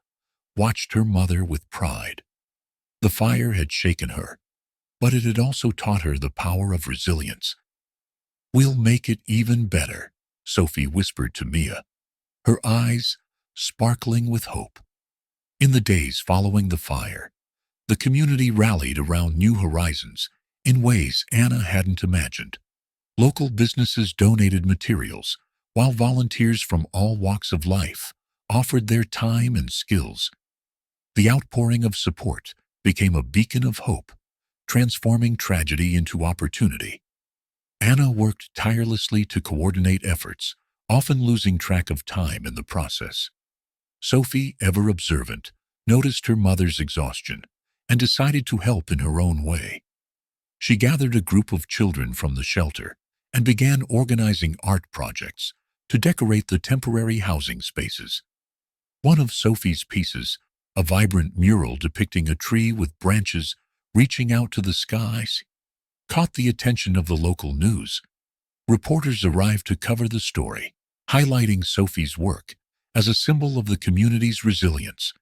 watched her mother with pride. The fire had shaken her, but it had also taught her the power of resilience. "We'll make it even better," Sophie whispered to Mia, her eyes sparkling with hope. In the days following the fire, the community rallied around New Horizons in ways Anna hadn't imagined. Local businesses donated materials, while volunteers from all walks of life offered their time and skills. The outpouring of support became a beacon of hope, transforming tragedy into opportunity. Anna worked tirelessly to coordinate efforts, often losing track of time in the process. Sophie, ever observant, noticed her mother's exhaustion and decided to help in her own way. She gathered a group of children from the shelter and began organizing art projects to decorate the temporary housing spaces. One of Sophie's pieces, a vibrant mural depicting a tree with branches reaching out to the skies, caught the attention of the local news. Reporters arrived to cover the story, highlighting Sophie's work as a symbol of the community's resilience.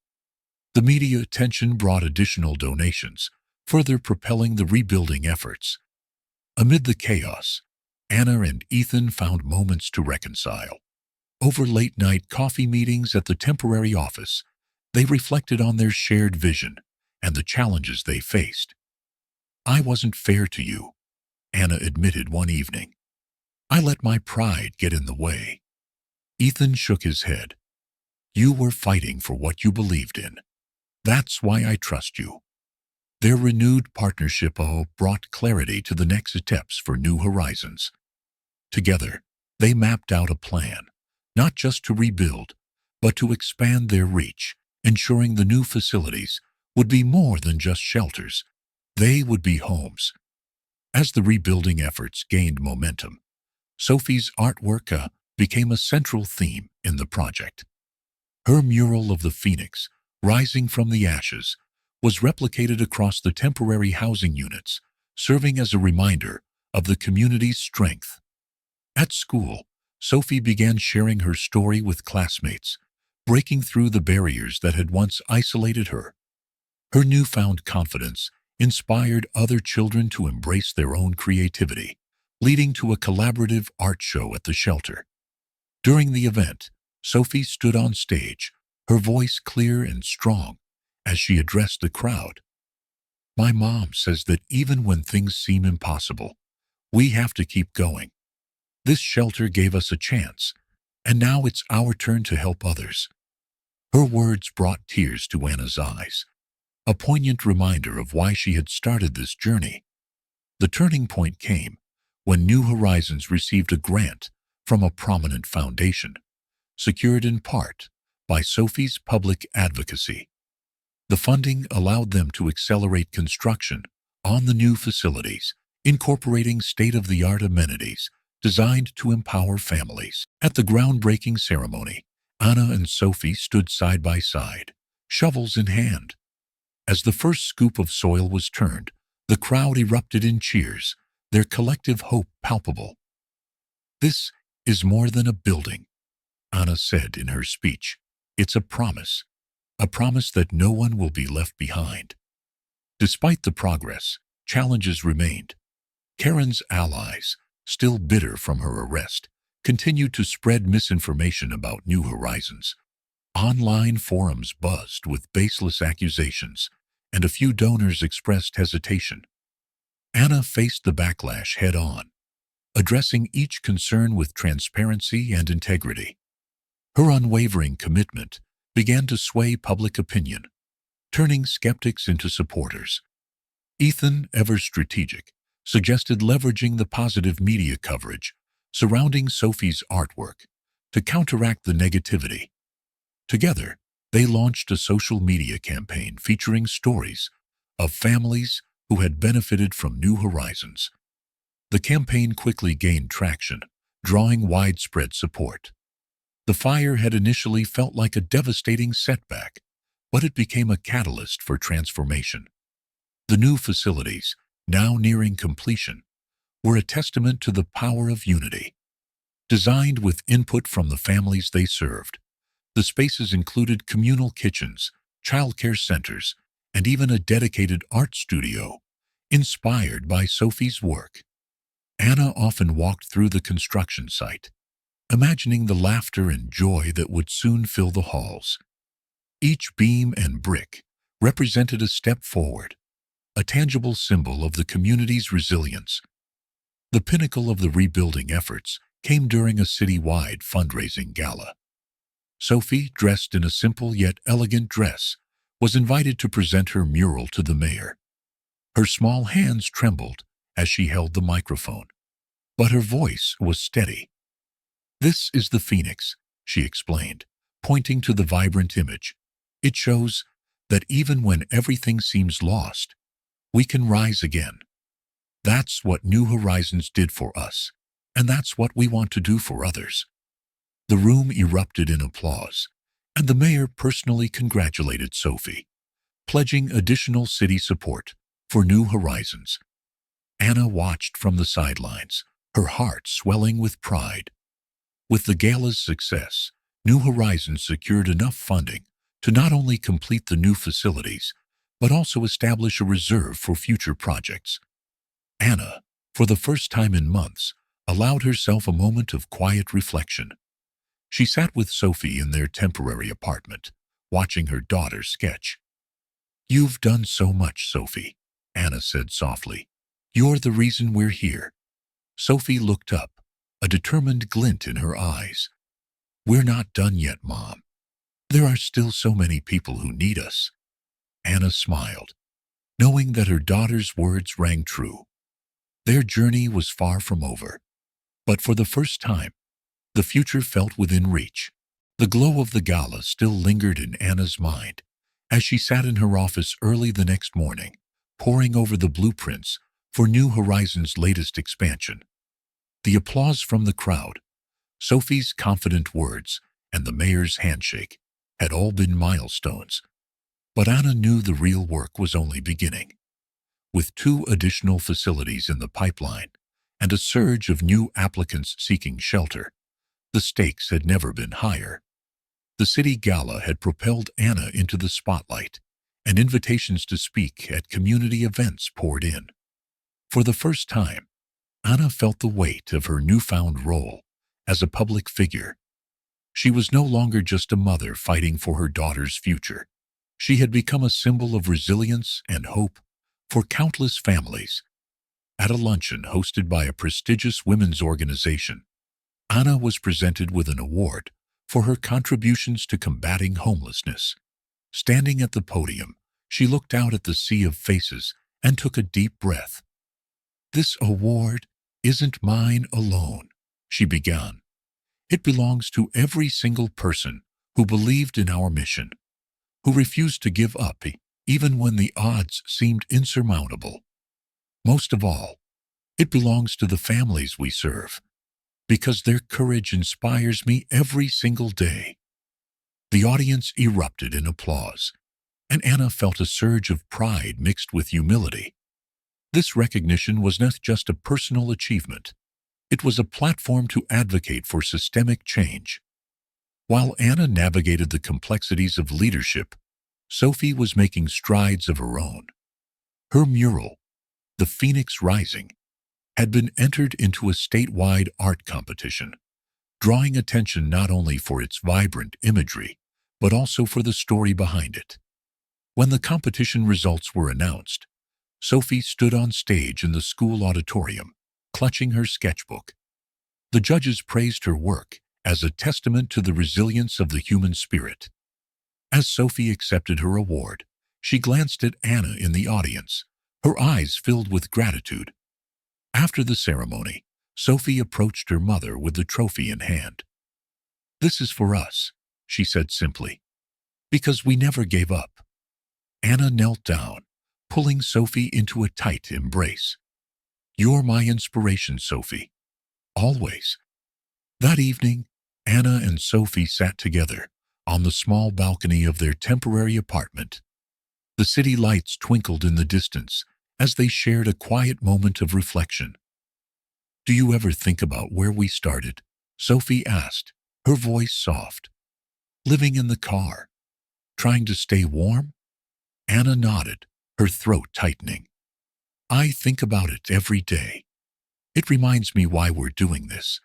The media attention brought additional donations, further propelling the rebuilding efforts. Amid the chaos, Anna and Ethan found moments to reconcile. Over late-night coffee meetings at the temporary office, they reflected on their shared vision and the challenges they faced. "I wasn't fair to you," Anna admitted one evening. "I let my pride get in the way." Ethan shook his head. "You were fighting for what you believed in. That's why I trust you." Their renewed partnership brought clarity to the next steps for New Horizons. Together, they mapped out a plan, not just to rebuild, but to expand their reach, ensuring the new facilities would be more than just shelters. They would be homes. As the rebuilding efforts gained momentum, Sophie's artwork became a central theme in the project. Her mural of the phoenix, rising from the ashes, was replicated across the temporary housing units, serving as a reminder of the community's strength. At school, Sophie began sharing her story with classmates, breaking through the barriers that had once isolated her. Her newfound confidence inspired other children to embrace their own creativity, leading to a collaborative art show at the shelter. During the event, Sophie stood on stage, her voice clear and strong, as she addressed the crowd. "My mom says that even when things seem impossible, we have to keep going. This shelter gave us a chance, and now it's our turn to help others." Her words brought tears to Anna's eyes, a poignant reminder of why she had started this journey. The turning point came when New Horizons received a grant from a prominent foundation, secured in part by Sophie's public advocacy. The funding allowed them to accelerate construction on the new facilities, incorporating state-of-the-art amenities designed to empower families. At the groundbreaking ceremony, Anna and Sophie stood side by side, shovels in hand. As the first scoop of soil was turned, the crowd erupted in cheers, their collective hope palpable. "This is more than a building," Anna said in her speech. "It's a promise that no one will be left behind." Despite the progress, challenges remained. Karen's allies, still bitter from her arrest, continued to spread misinformation about New Horizons. Online forums buzzed with baseless accusations, and a few donors expressed hesitation. Anna faced the backlash head-on, addressing each concern with transparency and integrity. Her unwavering commitment began to sway public opinion, turning skeptics into supporters. Ethan, ever strategic, suggested leveraging the positive media coverage surrounding Sophie's artwork to counteract the negativity. Together, they launched a social media campaign featuring stories of families who had benefited from New Horizons. The campaign quickly gained traction, drawing widespread support. The fire had initially felt like a devastating setback, but it became a catalyst for transformation. The new facilities, now nearing completion, were a testament to the power of unity. Designed with input from the families they served, the spaces included communal kitchens, childcare centers, and even a dedicated art studio, inspired by Sophie's work. Anna often walked through the construction site, imagining the laughter and joy that would soon fill the halls. Each beam and brick represented a step forward, a tangible symbol of the community's resilience. The pinnacle of the rebuilding efforts came during a city-wide fundraising gala. Sophie, dressed in a simple yet elegant dress, was invited to present her mural to the mayor. Her small hands trembled as she held the microphone, but her voice was steady. "This is the phoenix," she explained, pointing to the vibrant image. "It shows that even when everything seems lost, we can rise again. That's what New Horizons did for us, and that's what we want to do for others." The room erupted in applause, and the mayor personally congratulated Sophie, pledging additional city support for New Horizons. Anna watched from the sidelines, her heart swelling with pride. With the gala's success, New Horizons secured enough funding to not only complete the new facilities, but also establish a reserve for future projects. Anna, for the first time in months, allowed herself a moment of quiet reflection. She sat with Sophie in their temporary apartment, watching her daughter sketch. "You've done so much, Sophie," Anna said softly. "You're the reason we're here." Sophie looked up, a determined glint in her eyes. "We're not done yet, Mom. There are still so many people who need us." Anna smiled, knowing that her daughter's words rang true. Their journey was far from over, but for the first time, the future felt within reach. The glow of the gala still lingered in Anna's mind as she sat in her office early the next morning, poring over the blueprints for New Horizons' latest expansion. The applause from the crowd, Sophie's confident words, and the mayor's handshake had all been milestones. But Anna knew the real work was only beginning. With 2 additional facilities in the pipeline and a surge of new applicants seeking shelter, the stakes had never been higher. The city gala had propelled Anna into the spotlight, and invitations to speak at community events poured in. For the first time, Anna felt the weight of her newfound role as a public figure. She was no longer just a mother fighting for her daughter's future. She had become a symbol of resilience and hope for countless families. At a luncheon hosted by a prestigious women's organization, Anna was presented with an award for her contributions to combating homelessness. Standing at the podium, she looked out at the sea of faces and took a deep breath. "This award isn't mine alone," she began. "It belongs to every single person who believed in our mission, who refused to give up even when the odds seemed insurmountable. Most of all, it belongs to the families we serve, because their courage inspires me every single day." The audience erupted in applause, and Anna felt a surge of pride mixed with humility. This recognition was not just a personal achievement. It was a platform to advocate for systemic change. While Anna navigated the complexities of leadership, Sophie was making strides of her own. Her mural, "The Phoenix Rising," had been entered into a statewide art competition, drawing attention not only for its vibrant imagery, but also for the story behind it. When the competition results were announced, Sophie stood on stage in the school auditorium, clutching her sketchbook. The judges praised her work as a testament to the resilience of the human spirit. As Sophie accepted her award, she glanced at Anna in the audience, her eyes filled with gratitude. After the ceremony, Sophie approached her mother with the trophy in hand. "This is for us," she said simply, "because we never gave up." Anna knelt down, pulling Sophie into a tight embrace. "You're my inspiration, Sophie. Always." That evening, Anna and Sophie sat together on the small balcony of their temporary apartment. The city lights twinkled in the distance as they shared a quiet moment of reflection. "Do you ever think about where we started?" Sophie asked, her voice soft. "Living in the car, trying to stay warm?" Anna nodded, her throat tightening. "I think about it every day. It reminds me why we're doing this."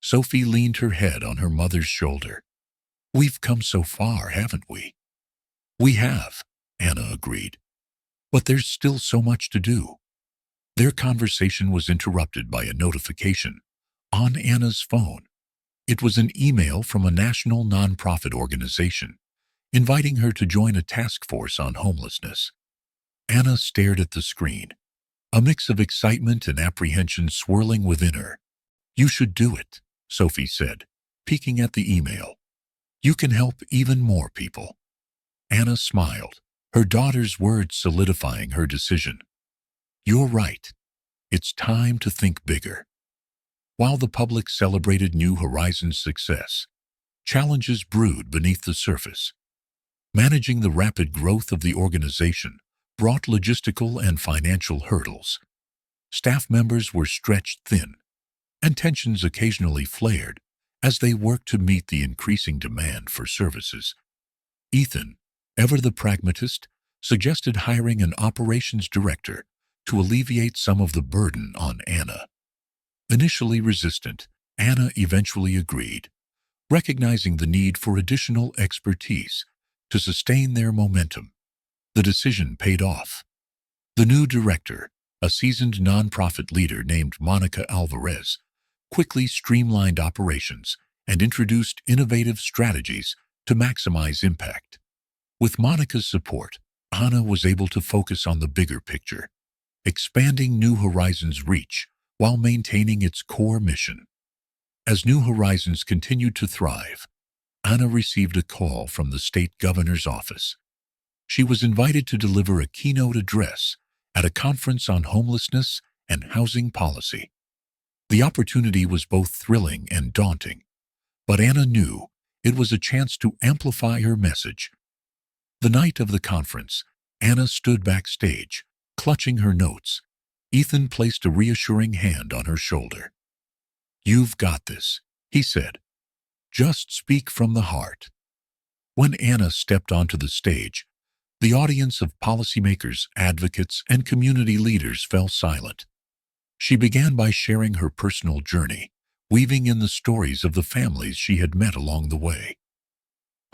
Sophie leaned her head on her mother's shoulder. "We've come so far, haven't we?" "We have," Anna agreed. "But there's still so much to do." Their conversation was interrupted by a notification on Anna's phone. It was an email from a national nonprofit organization, inviting her to join a task force on homelessness. Anna stared at the screen, a mix of excitement and apprehension swirling within her. "You should do it," Sophie said, peeking at the email. "You can help even more people." Anna smiled, her daughter's words solidifying her decision. "You're right. It's time to think bigger." While the public celebrated New Horizons' success, challenges brewed beneath the surface. Managing the rapid growth of the organization brought logistical and financial hurdles. Staff members were stretched thin, and tensions occasionally flared as they worked to meet the increasing demand for services. Ethan, ever the pragmatist, suggested hiring an operations director to alleviate some of the burden on Anna. Initially resistant, Anna eventually agreed, recognizing the need for additional expertise to sustain their momentum. The decision paid off. The new director, a seasoned nonprofit leader named Monica Alvarez, quickly streamlined operations and introduced innovative strategies to maximize impact. With Monica's support, Ana was able to focus on the bigger picture, expanding New Horizons' reach while maintaining its core mission. As New Horizons continued to thrive, Ana received a call from the state governor's office. She was invited to deliver a keynote address at a conference on homelessness and housing policy. The opportunity was both thrilling and daunting, but Ana knew it was a chance to amplify her message. The night of the conference, Ana stood backstage, clutching her notes. Ethan placed a reassuring hand on her shoulder. "You've got this," he said. "Just speak from the heart." When Ana stepped onto the stage, the audience of policymakers, advocates, and community leaders fell silent. She began by sharing her personal journey, weaving in the stories of the families she had met along the way.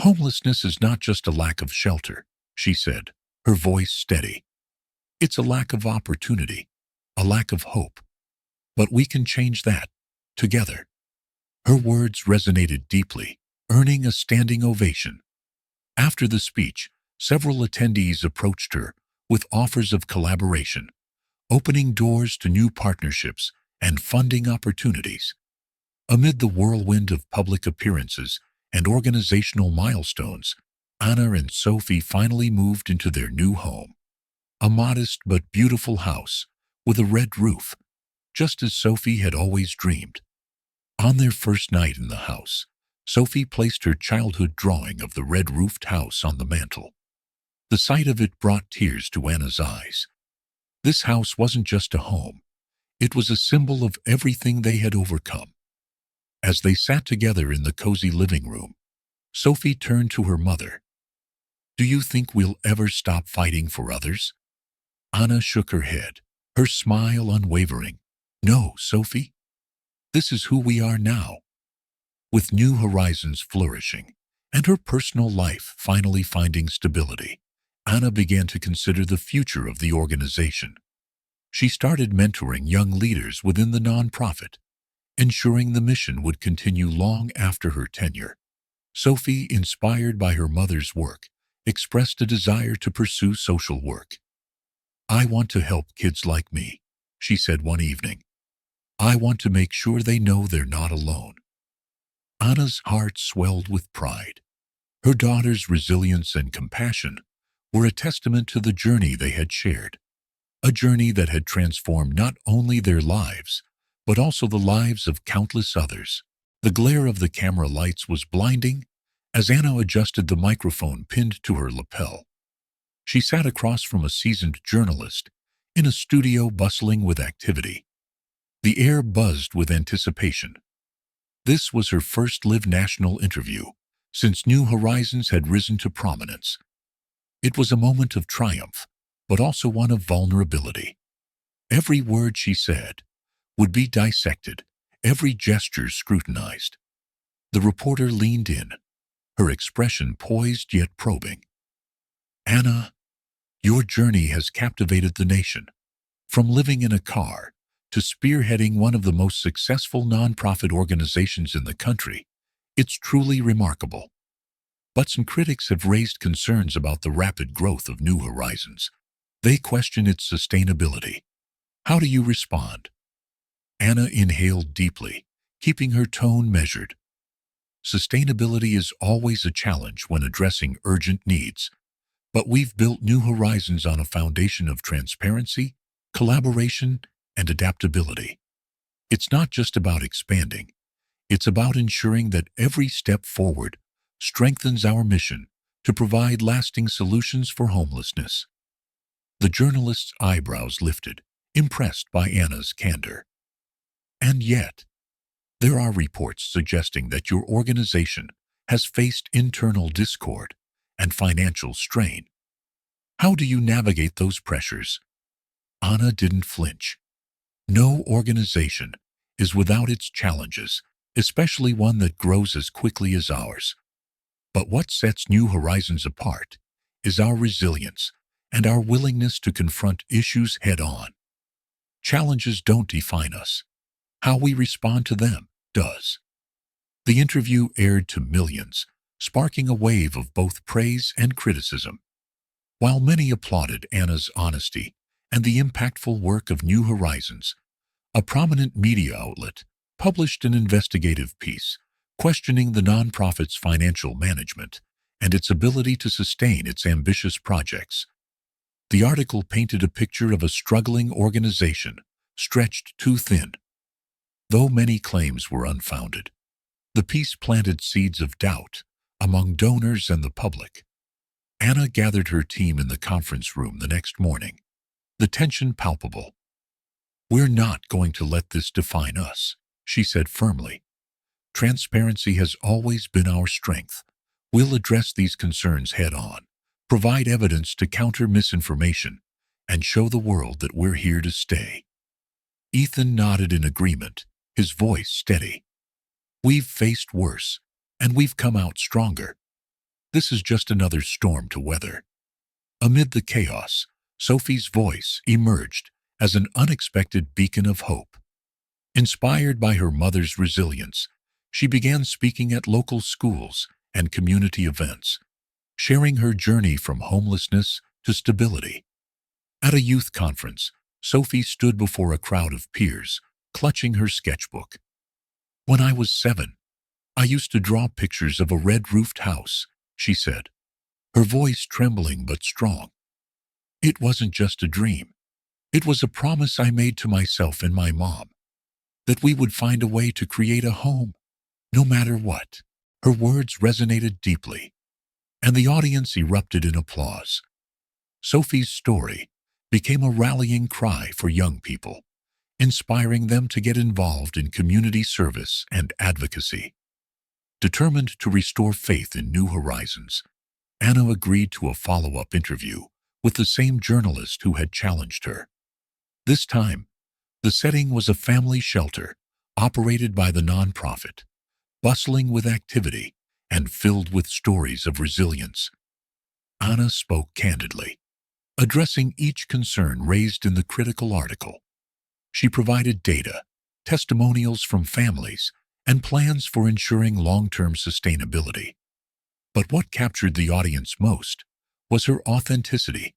"Homelessness is not just a lack of shelter," she said, her voice steady. "It's a lack of opportunity, a lack of hope. But we can change that, together." Her words resonated deeply, earning a standing ovation. After the speech, several attendees approached her with offers of collaboration, opening doors to new partnerships and funding opportunities. Amid the whirlwind of public appearances and organizational milestones, Ana and Sophie finally moved into their new home. A modest but beautiful house with a red roof, just as Sophie had always dreamed. On their first night in the house, Sophie placed her childhood drawing of the red-roofed house on the mantel. The sight of it brought tears to Ana's eyes. This house wasn't just a home. It was a symbol of everything they had overcome. As they sat together in the cozy living room, Sophie turned to her mother. "Do you think we'll ever stop fighting for others?" Ana shook her head, her smile unwavering. "No, Sophie. This is who we are now." With New Horizons flourishing and her personal life finally finding stability, Ana began to consider the future of the organization. She started mentoring young leaders within the nonprofit, ensuring the mission would continue long after her tenure. Sophie, inspired by her mother's work, expressed a desire to pursue social work. "I want to help kids like me," she said one evening. "I want to make sure they know they're not alone." Ana's heart swelled with pride. Her daughter's resilience and compassion were a testament to the journey they had shared, a journey that had transformed not only their lives, but also the lives of countless others. The glare of the camera lights was blinding as Ana adjusted the microphone pinned to her lapel. She sat across from a seasoned journalist in a studio bustling with activity. The air buzzed with anticipation. This was her first live national interview since New Horizons had risen to prominence. It was a moment of triumph, but also one of vulnerability. Every word she said would be dissected, every gesture scrutinized. The reporter leaned in, her expression poised yet probing. "Ana, your journey has captivated the nation. From living in a car to spearheading one of the most successful nonprofit organizations in the country, it's truly remarkable." But some critics have raised concerns about the rapid growth of New Horizons. They question its sustainability. How do you respond? Ana inhaled deeply, keeping her tone measured. Sustainability is always a challenge when addressing urgent needs, but we've built New Horizons on a foundation of transparency, collaboration, and adaptability. It's not just about expanding. It's about ensuring that every step forward strengthens our mission to provide lasting solutions for homelessness. The journalist's eyebrows lifted, impressed by Ana's candor. "And yet, there are reports suggesting that your organization has faced internal discord and financial strain. How do you navigate those pressures?" Ana didn't flinch. No organization is without its challenges, especially one that grows as quickly as ours. But what sets New Horizons apart is our resilience and our willingness to confront issues head-on. Challenges don't define us. How we respond to them does. The interview aired to millions, sparking a wave of both praise and criticism. While many applauded Anna's honesty and the impactful work of New Horizons, a prominent media outlet published an investigative piece questioning the nonprofit's financial management and its ability to sustain its ambitious projects. The article painted a picture of a struggling organization stretched too thin. Though many claims were unfounded, the piece planted seeds of doubt among donors and the public. Anna gathered her team in the conference room the next morning, the tension palpable. "We're not going to let this define us," she said firmly. "Transparency has always been our strength. We'll address these concerns head-on, provide evidence to counter misinformation, and show the world that we're here to stay." Ethan nodded in agreement, his voice steady. "We've faced worse, and we've come out stronger. This is just another storm to weather." Amid the chaos, Sophie's voice emerged as an unexpected beacon of hope. Inspired by her mother's resilience, she began speaking at local schools and community events, sharing her journey from homelessness to stability. At a youth conference, Sophie stood before a crowd of peers, clutching her sketchbook. "When I was 7, I used to draw pictures of a red-roofed house," she said, her voice trembling but strong. "It wasn't just a dream. It was a promise I made to myself and my mom, that we would find a way to create a home, no matter what." Her words resonated deeply, and the audience erupted in applause. Sophie's story became a rallying cry for young people, inspiring them to get involved in community service and advocacy. Determined to restore faith in New Horizons, Anna agreed to a follow-up interview with the same journalist who had challenged her. This time, the setting was a family shelter operated by the nonprofit, bustling with activity and filled with stories of resilience. Anna spoke candidly, addressing each concern raised in the critical article. She provided data, testimonials from families, and plans for ensuring long-term sustainability. But what captured the audience most was her authenticity.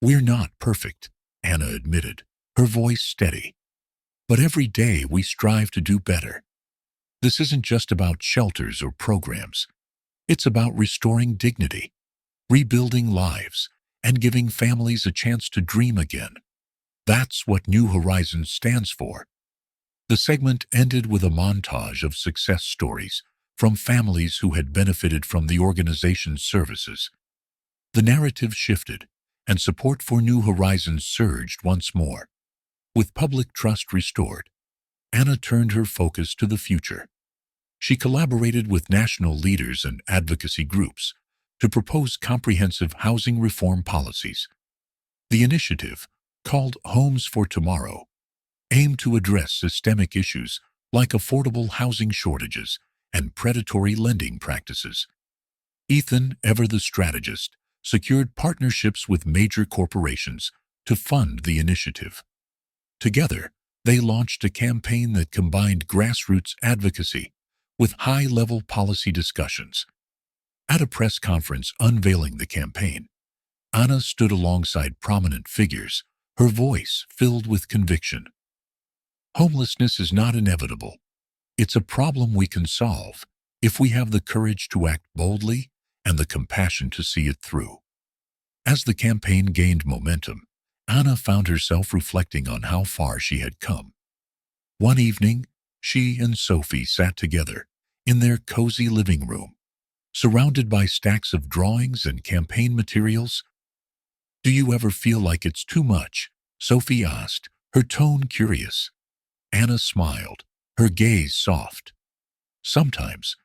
"We're not perfect," Anna admitted, her voice steady. "But every day we strive to do better. This isn't just about shelters or programs. It's about restoring dignity, rebuilding lives, and giving families a chance to dream again. That's what New Horizons stands for." The segment ended with a montage of success stories from families who had benefited from the organization's services. The narrative shifted, and support for New Horizons surged once more. With public trust restored, Anna turned her focus to the future. She collaborated with national leaders and advocacy groups to propose comprehensive housing reform policies. The initiative, called Homes for Tomorrow, aimed to address systemic issues like affordable housing shortages and predatory lending practices. Ethan, ever the strategist, secured partnerships with major corporations to fund the initiative. Together, they launched a campaign that combined grassroots advocacy with high-level policy discussions. At a press conference unveiling the campaign, Anna stood alongside prominent figures, her voice filled with conviction. "Homelessness is not inevitable. It's a problem we can solve if we have the courage to act boldly and the compassion to see it through." As the campaign gained momentum, Anna found herself reflecting on how far she had come. One evening, she and Sophie sat together in their cozy living room, surrounded by stacks of drawings and campaign materials. "Do you ever feel like it's too much?" Sophie asked, her tone curious. Anna smiled, her gaze soft. "Sometimes.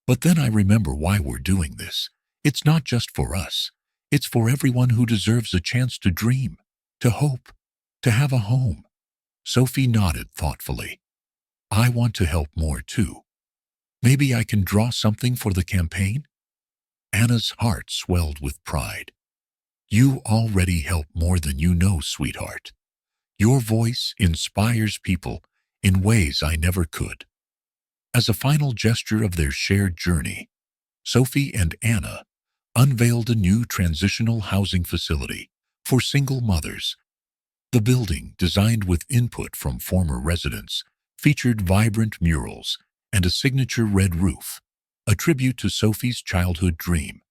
But then I remember why we're doing this. It's not just for us. It's for everyone who deserves a chance to dream, to hope, to have a home." Sophie nodded thoughtfully. "I want to help more too. Maybe I can draw something for the campaign? Anna's heart swelled with pride. You already help more than you know, sweetheart. Your voice inspires people in ways I never could. As a final gesture of their shared journey, Sophie and Anna unveiled a new transitional housing facility for single mothers. The building, designed with input from former residents, featured vibrant murals and a signature red roof, a tribute to Sophie's childhood dream.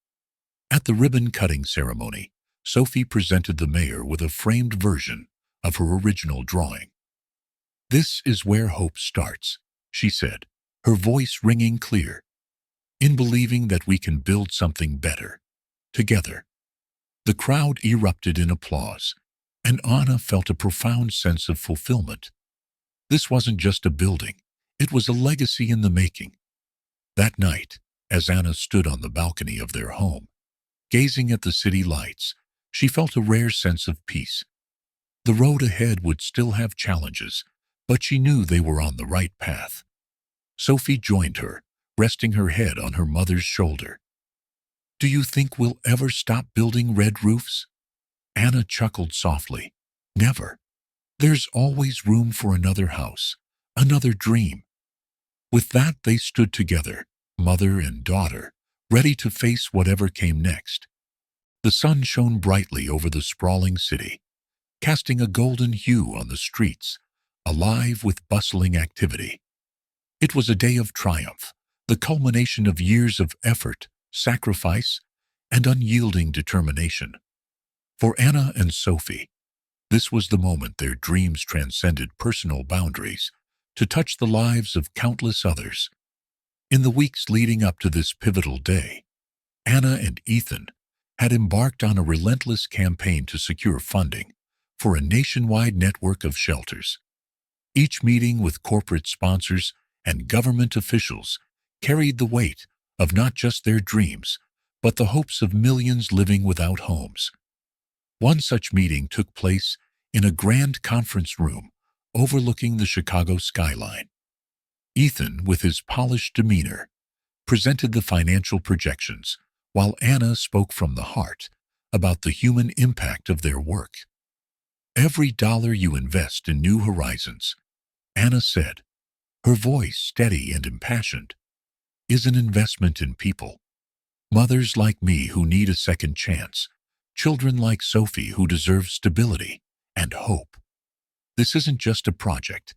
At the ribbon-cutting ceremony, Sophie presented the mayor with a framed version of her original drawing. "This is where hope starts," she said, her voice ringing clear, "in believing that we can build something better, together." The crowd erupted in applause, and Anna felt a profound sense of fulfillment. This wasn't just a building, it was a legacy in the making. That night, as Anna stood on the balcony of their home, gazing at the city lights, she felt a rare sense of peace. The road ahead would still have challenges, but she knew they were on the right path. Sophie joined her, resting her head on her mother's shoulder. "Do you think we'll ever stop building red roofs?" Anna chuckled softly. "Never. There's always room for another house, another dream." With that, they stood together, mother and daughter, ready to face whatever came next. The sun shone brightly over the sprawling city, casting a golden hue on the streets, alive with bustling activity. It was a day of triumph, the culmination of years of effort, sacrifice, and unyielding determination. For Anna and Sophie, this was the moment their dreams transcended personal boundaries to touch the lives of countless others. In the weeks leading up to this pivotal day, Anna and Ethan had embarked on a relentless campaign to secure funding for a nationwide network of shelters. Each meeting with corporate sponsors and government officials carried the weight of not just their dreams, but the hopes of millions living without homes. One such meeting took place in a grand conference room overlooking the Chicago skyline. Ethan, with his polished demeanor, presented the financial projections, while Anna spoke from the heart about the human impact of their work. "Every dollar you invest in New Horizons," Anna said, her voice steady and impassioned, "is an investment in people. Mothers like me who need a second chance, children like Sophie who deserve stability and hope. This isn't just a project.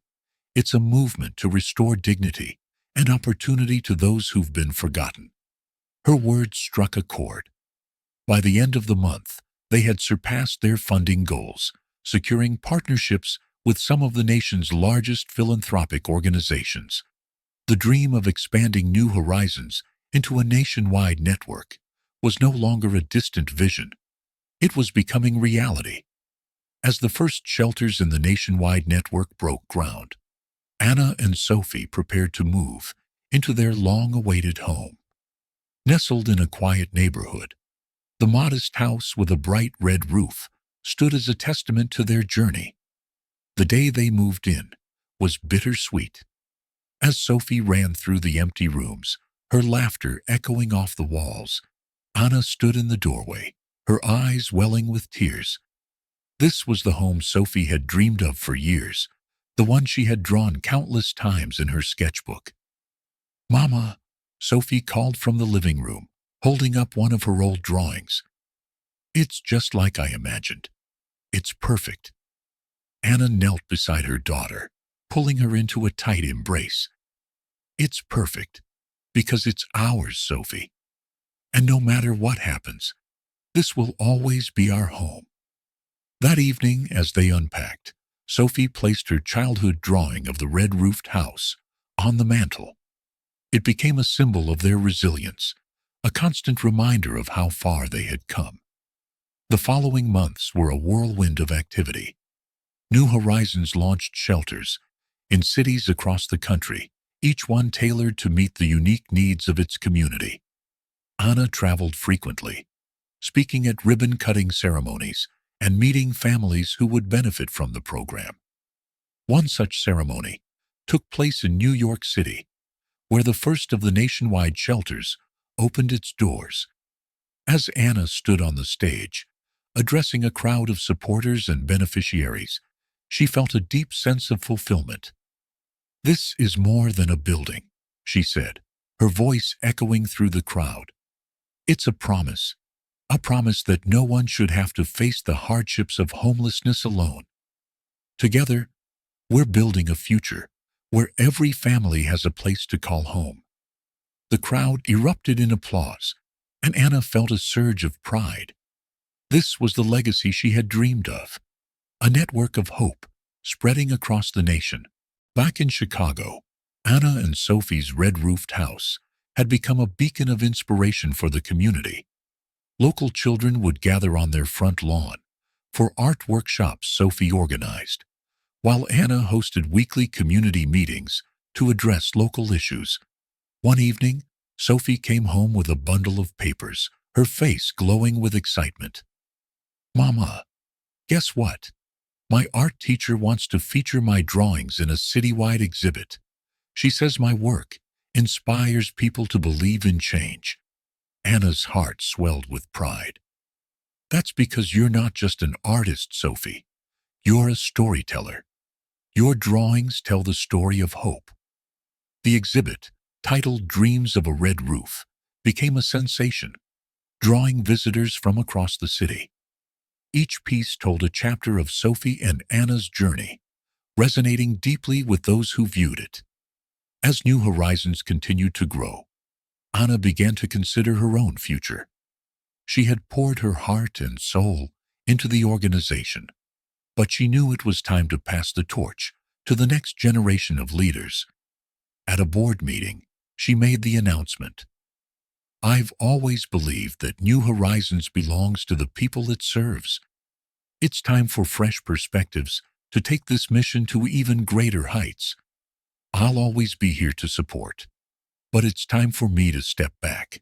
It's a movement to restore dignity and opportunity to those who've been forgotten." Her words struck a chord. By the end of the month, they had surpassed their funding goals, securing partnerships with some of the nation's largest philanthropic organizations. The dream of expanding New Horizons into a nationwide network was no longer a distant vision. It was becoming reality. As the first shelters in the nationwide network broke ground, Anna and Sophie prepared to move into their long-awaited home. Nestled in a quiet neighborhood, the modest house with a bright red roof stood as a testament to their journey. The day they moved in was bittersweet. As Sophie ran through the empty rooms, her laughter echoing off the walls, Anna stood in the doorway, her eyes welling with tears. This was the home Sophie had dreamed of for years, the one she had drawn countless times in her sketchbook. "Mama," Sophie called from the living room, holding up one of her old drawings. "It's just like I imagined. It's perfect." Anna knelt beside her daughter, pulling her into a tight embrace. "It's perfect, because it's ours, Sophie. And no matter what happens, this will always be our home." That evening, as they unpacked, Sophie placed her childhood drawing of the red-roofed house on the mantel. It became a symbol of their resilience, a constant reminder of how far they had come. The following months were a whirlwind of activity. New Horizons launched shelters in cities across the country, each one tailored to meet the unique needs of its community. Anna traveled frequently, speaking at ribbon-cutting ceremonies and meeting families who would benefit from the program. One such ceremony took place in New York City, where the first of the nationwide shelters opened its doors. As Anna stood on the stage, addressing a crowd of supporters and beneficiaries, she felt a deep sense of fulfillment. "This is more than a building," she said, her voice echoing through the crowd. "It's a promise that no one should have to face the hardships of homelessness alone. Together, we're building a future where every family has a place to call home." The crowd erupted in applause, and Anna felt a surge of pride. This was the legacy she had dreamed of, a network of hope spreading across the nation. Back in Chicago, Anna and Sophie's red-roofed house had become a beacon of inspiration for the community. Local children would gather on their front lawn for art workshops Sophie organized, while Anna hosted weekly community meetings to address local issues. One evening, Sophie came home with a bundle of papers, her face glowing with excitement. "Mama, guess what? My art teacher wants to feature my drawings in a citywide exhibit. She says my work inspires people to believe in change." Anna's heart swelled with pride. "That's because you're not just an artist, Sophie. You're a storyteller. Your drawings tell the story of hope." The exhibit, titled "Dreams of a Red Roof," became a sensation, drawing visitors from across the city. Each piece told a chapter of Sophie and Anna's journey, resonating deeply with those who viewed it. As New Horizons continued to grow, Anna began to consider her own future. She had poured her heart and soul into the organization, but she knew it was time to pass the torch to the next generation of leaders. At a board meeting, she made the announcement, "I've always believed that New Horizons belongs to the people it serves. It's time for fresh perspectives to take this mission to even greater heights. I'll always be here to support, but it's time for me to step back."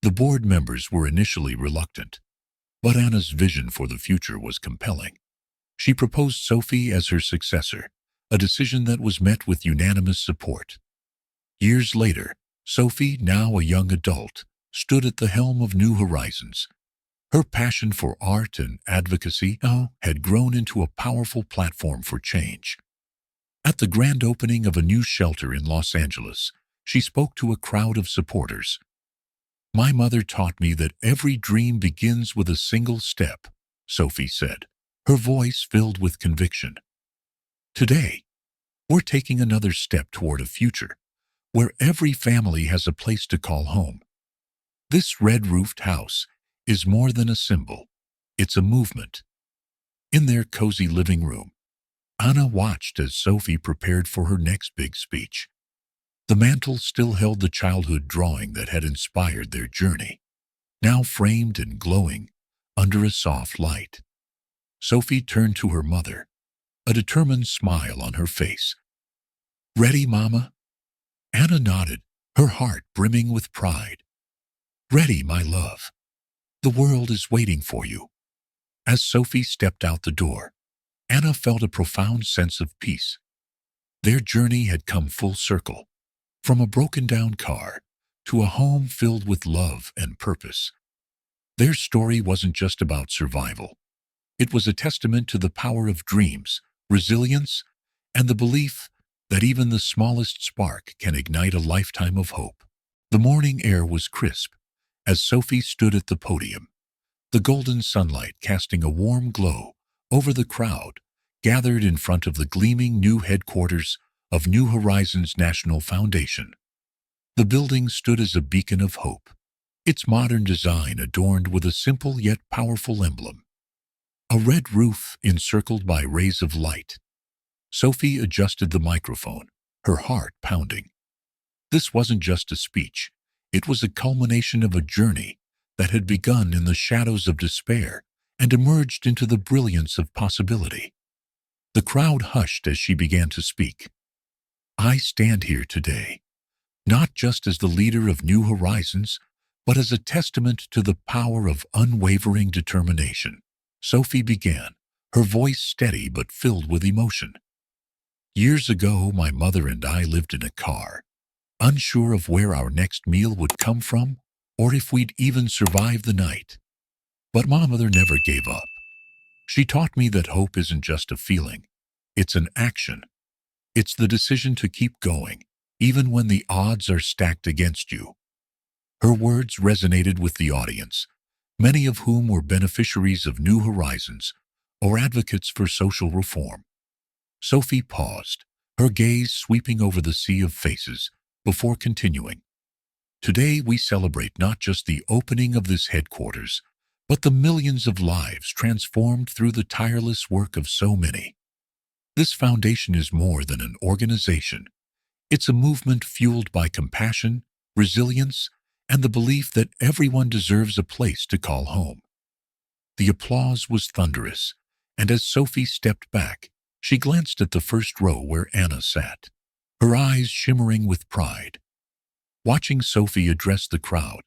The board members were initially reluctant, but Anna's vision for the future was compelling. She proposed Sophie as her successor, a decision that was met with unanimous support. Years later, Sophie, now a young adult, stood at the helm of New Horizons. Her passion for art and advocacy had grown into a powerful platform for change. At the grand opening of a new shelter in Los Angeles, she spoke to a crowd of supporters. "My mother taught me that every dream begins with a single step," Sophie said, her voice filled with conviction. "Today, we're taking another step toward a future where every family has a place to call home. This red-roofed house is more than a symbol. It's a movement." In their cozy living room, Anna watched as Sophie prepared for her next big speech. The mantel still held the childhood drawing that had inspired their journey, now framed and glowing under a soft light. Sophie turned to her mother, a determined smile on her face. "Ready, Mama?" Anna nodded, her heart brimming with pride. "Ready, my love. The world is waiting for you." As Sophie stepped out the door, Anna felt a profound sense of peace. Their journey had come full circle, from a broken-down car to a home filled with love and purpose. Their story wasn't just about survival. It was a testament to the power of dreams, resilience, and the belief that even the smallest spark can ignite a lifetime of hope. The morning air was crisp as Sophie stood at the podium, the golden sunlight casting a warm glow over the crowd gathered in front of the gleaming new headquarters of New Horizons National Foundation. The building stood as a beacon of hope, its modern design adorned with a simple yet powerful emblem, a red roof encircled by rays of light. Sophie adjusted the microphone, her heart pounding. This wasn't just a speech. It was a culmination of a journey that had begun in the shadows of despair and emerged into the brilliance of possibility. The crowd hushed as she began to speak. "I stand here today, not just as the leader of New Horizons, but as a testament to the power of unwavering determination." Sophie began, her voice steady but filled with emotion. "Years ago, my mother and I lived in a car, unsure of where our next meal would come from or if we'd even survive the night. But my mother never gave up. She taught me that hope isn't just a feeling, it's an action. It's the decision to keep going, even when the odds are stacked against you. Her words resonated with the audience, many of whom were beneficiaries of New Horizons or advocates for social reform. Sophie paused, her gaze sweeping over the sea of faces, before continuing. Today we celebrate not just the opening of this headquarters, but the millions of lives transformed through the tireless work of so many. This foundation is more than an organization. It's a movement fueled by compassion, resilience, and the belief that everyone deserves a place to call home. The applause was thunderous, and as Sophie stepped back, she glanced at the first row where Anna sat, her eyes shimmering with pride. Watching Sophie address the crowd,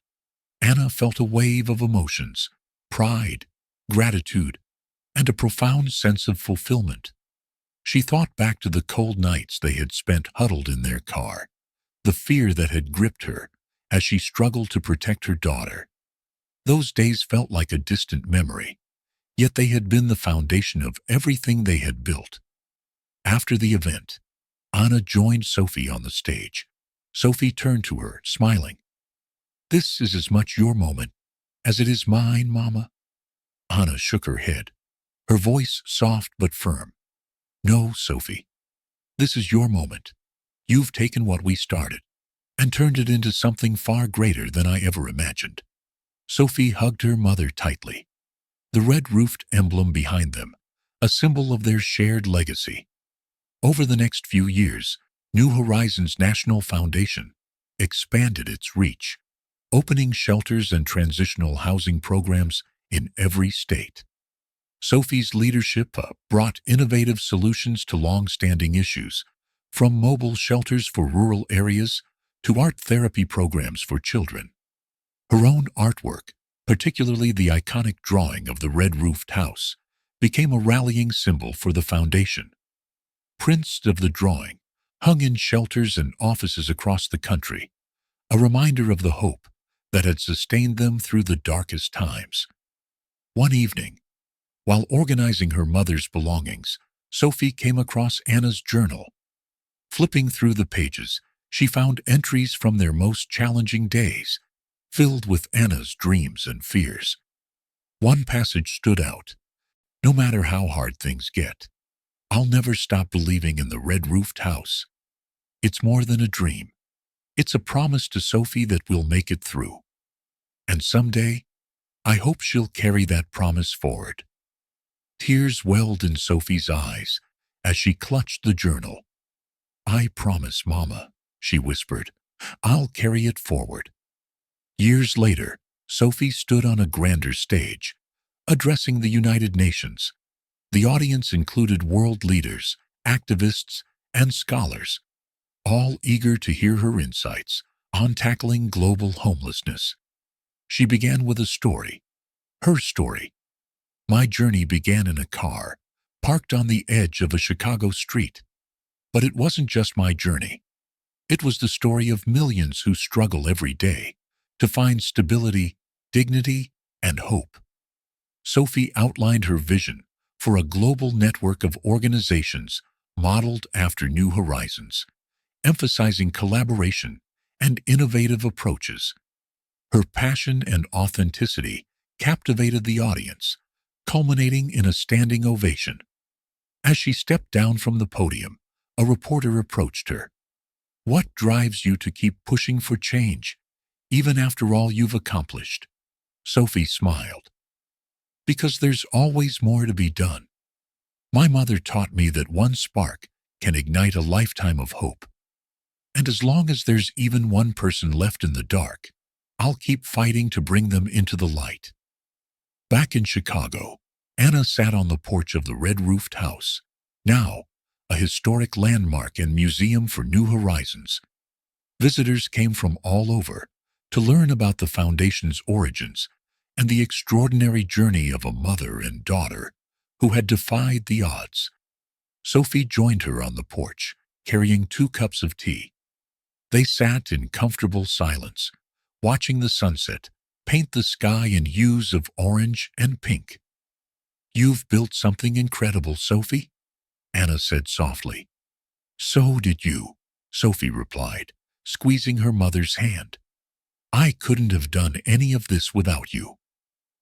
Anna felt a wave of emotions, pride, gratitude, and a profound sense of fulfillment. She thought back to the cold nights they had spent huddled in their car, the fear that had gripped her as she struggled to protect her daughter. Those days felt like a distant memory, yet they had been the foundation of everything they had built. After the event, Anna joined Sophie on the stage. Sophie turned to her, smiling. "This is as much your moment as it is mine, Mama." Anna shook her head, her voice soft but firm. "No, Sophie. This is your moment. You've taken what we started and turned it into something far greater than I ever imagined." Sophie hugged her mother tightly, the red-roofed emblem behind them, a symbol of their shared legacy. Over the next few years, New Horizons National Foundation expanded its reach, opening shelters and transitional housing programs in every state. Sophie's leadership brought innovative solutions to long-standing issues, from mobile shelters for rural areas to art therapy programs for children. Her own artwork, particularly the iconic drawing of the red-roofed house, became a rallying symbol for the foundation. Prints of the drawing hung in shelters and offices across the country, a reminder of the hope that had sustained them through the darkest times. One evening, while organizing her mother's belongings, Sophie came across Anna's journal. Flipping through the pages, she found entries from their most challenging days, filled with Anna's dreams and fears. One passage stood out. "No matter how hard things get, I'll never stop believing in the red-roofed house. It's more than a dream. It's a promise to Sophie that we'll make it through. And someday, I hope she'll carry that promise forward." Tears welled in Sophie's eyes as she clutched the journal. "I promise, Mama," she whispered. "I'll carry it forward." Years later, Sophie stood on a grander stage, addressing the United Nations. The audience included world leaders, activists, and scholars, all eager to hear her insights on tackling global homelessness. She began with a story, her story. "My journey began in a car, parked on the edge of a Chicago street. But it wasn't just my journey. It was the story of millions who struggle every day to find stability, dignity, and hope." Sophie outlined her vision for a global network of organizations modeled after New Horizons, emphasizing collaboration and innovative approaches. Her passion and authenticity captivated the audience, culminating in a standing ovation. As she stepped down from the podium, a reporter approached her. "What drives you to keep pushing for change, even after all you've accomplished?" Sophie smiled. "Because there's always more to be done. My mother taught me that one spark can ignite a lifetime of hope. And as long as there's even one person left in the dark, I'll keep fighting to bring them into the light." Back in Chicago, Anna sat on the porch of the red-roofed house, now a historic landmark and museum for New Horizons. Visitors came from all over to learn about the foundation's origins and the extraordinary journey of a mother and daughter who had defied the odds. Sophie joined her on the porch, carrying 2 cups of tea. They sat in comfortable silence, watching the sunset paint the sky in hues of orange and pink. "You've built something incredible, Sophie," Anna said softly. "So did you," Sophie replied, squeezing her mother's hand. "I couldn't have done any of this without you."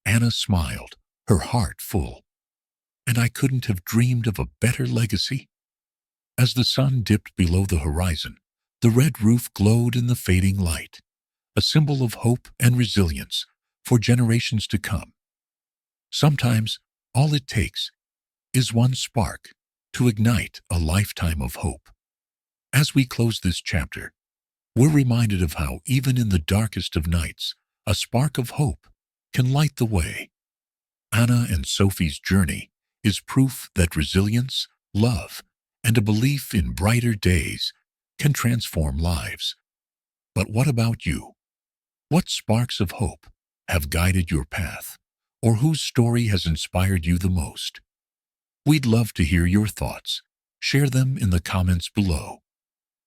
Anna smiled, her heart full. "And I couldn't have dreamed of a better legacy." As the sun dipped below the horizon, the red roof glowed in the fading light, a symbol of hope and resilience for generations to come. Sometimes all it takes is one spark to ignite a lifetime of hope. As we close this chapter, we're reminded of how, even in the darkest of nights, a spark of hope can light the way. Anna and Sophie's journey is proof that resilience, love, and a belief in brighter days can transform lives. But what about you? What sparks of hope have guided your path, or whose story has inspired you the most? We'd love to hear your thoughts. Share them in the comments below.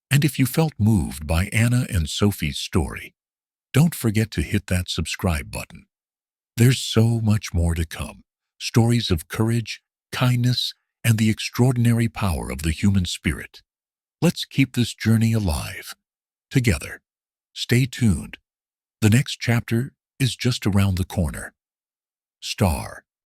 And if you felt moved by Anna and Sophie's story, don't forget to hit that subscribe button. There's so much more to come. Stories of courage, kindness, and the extraordinary power of the human spirit. Let's keep this journey alive. Together. Stay tuned. The next chapter is just around the corner. Star.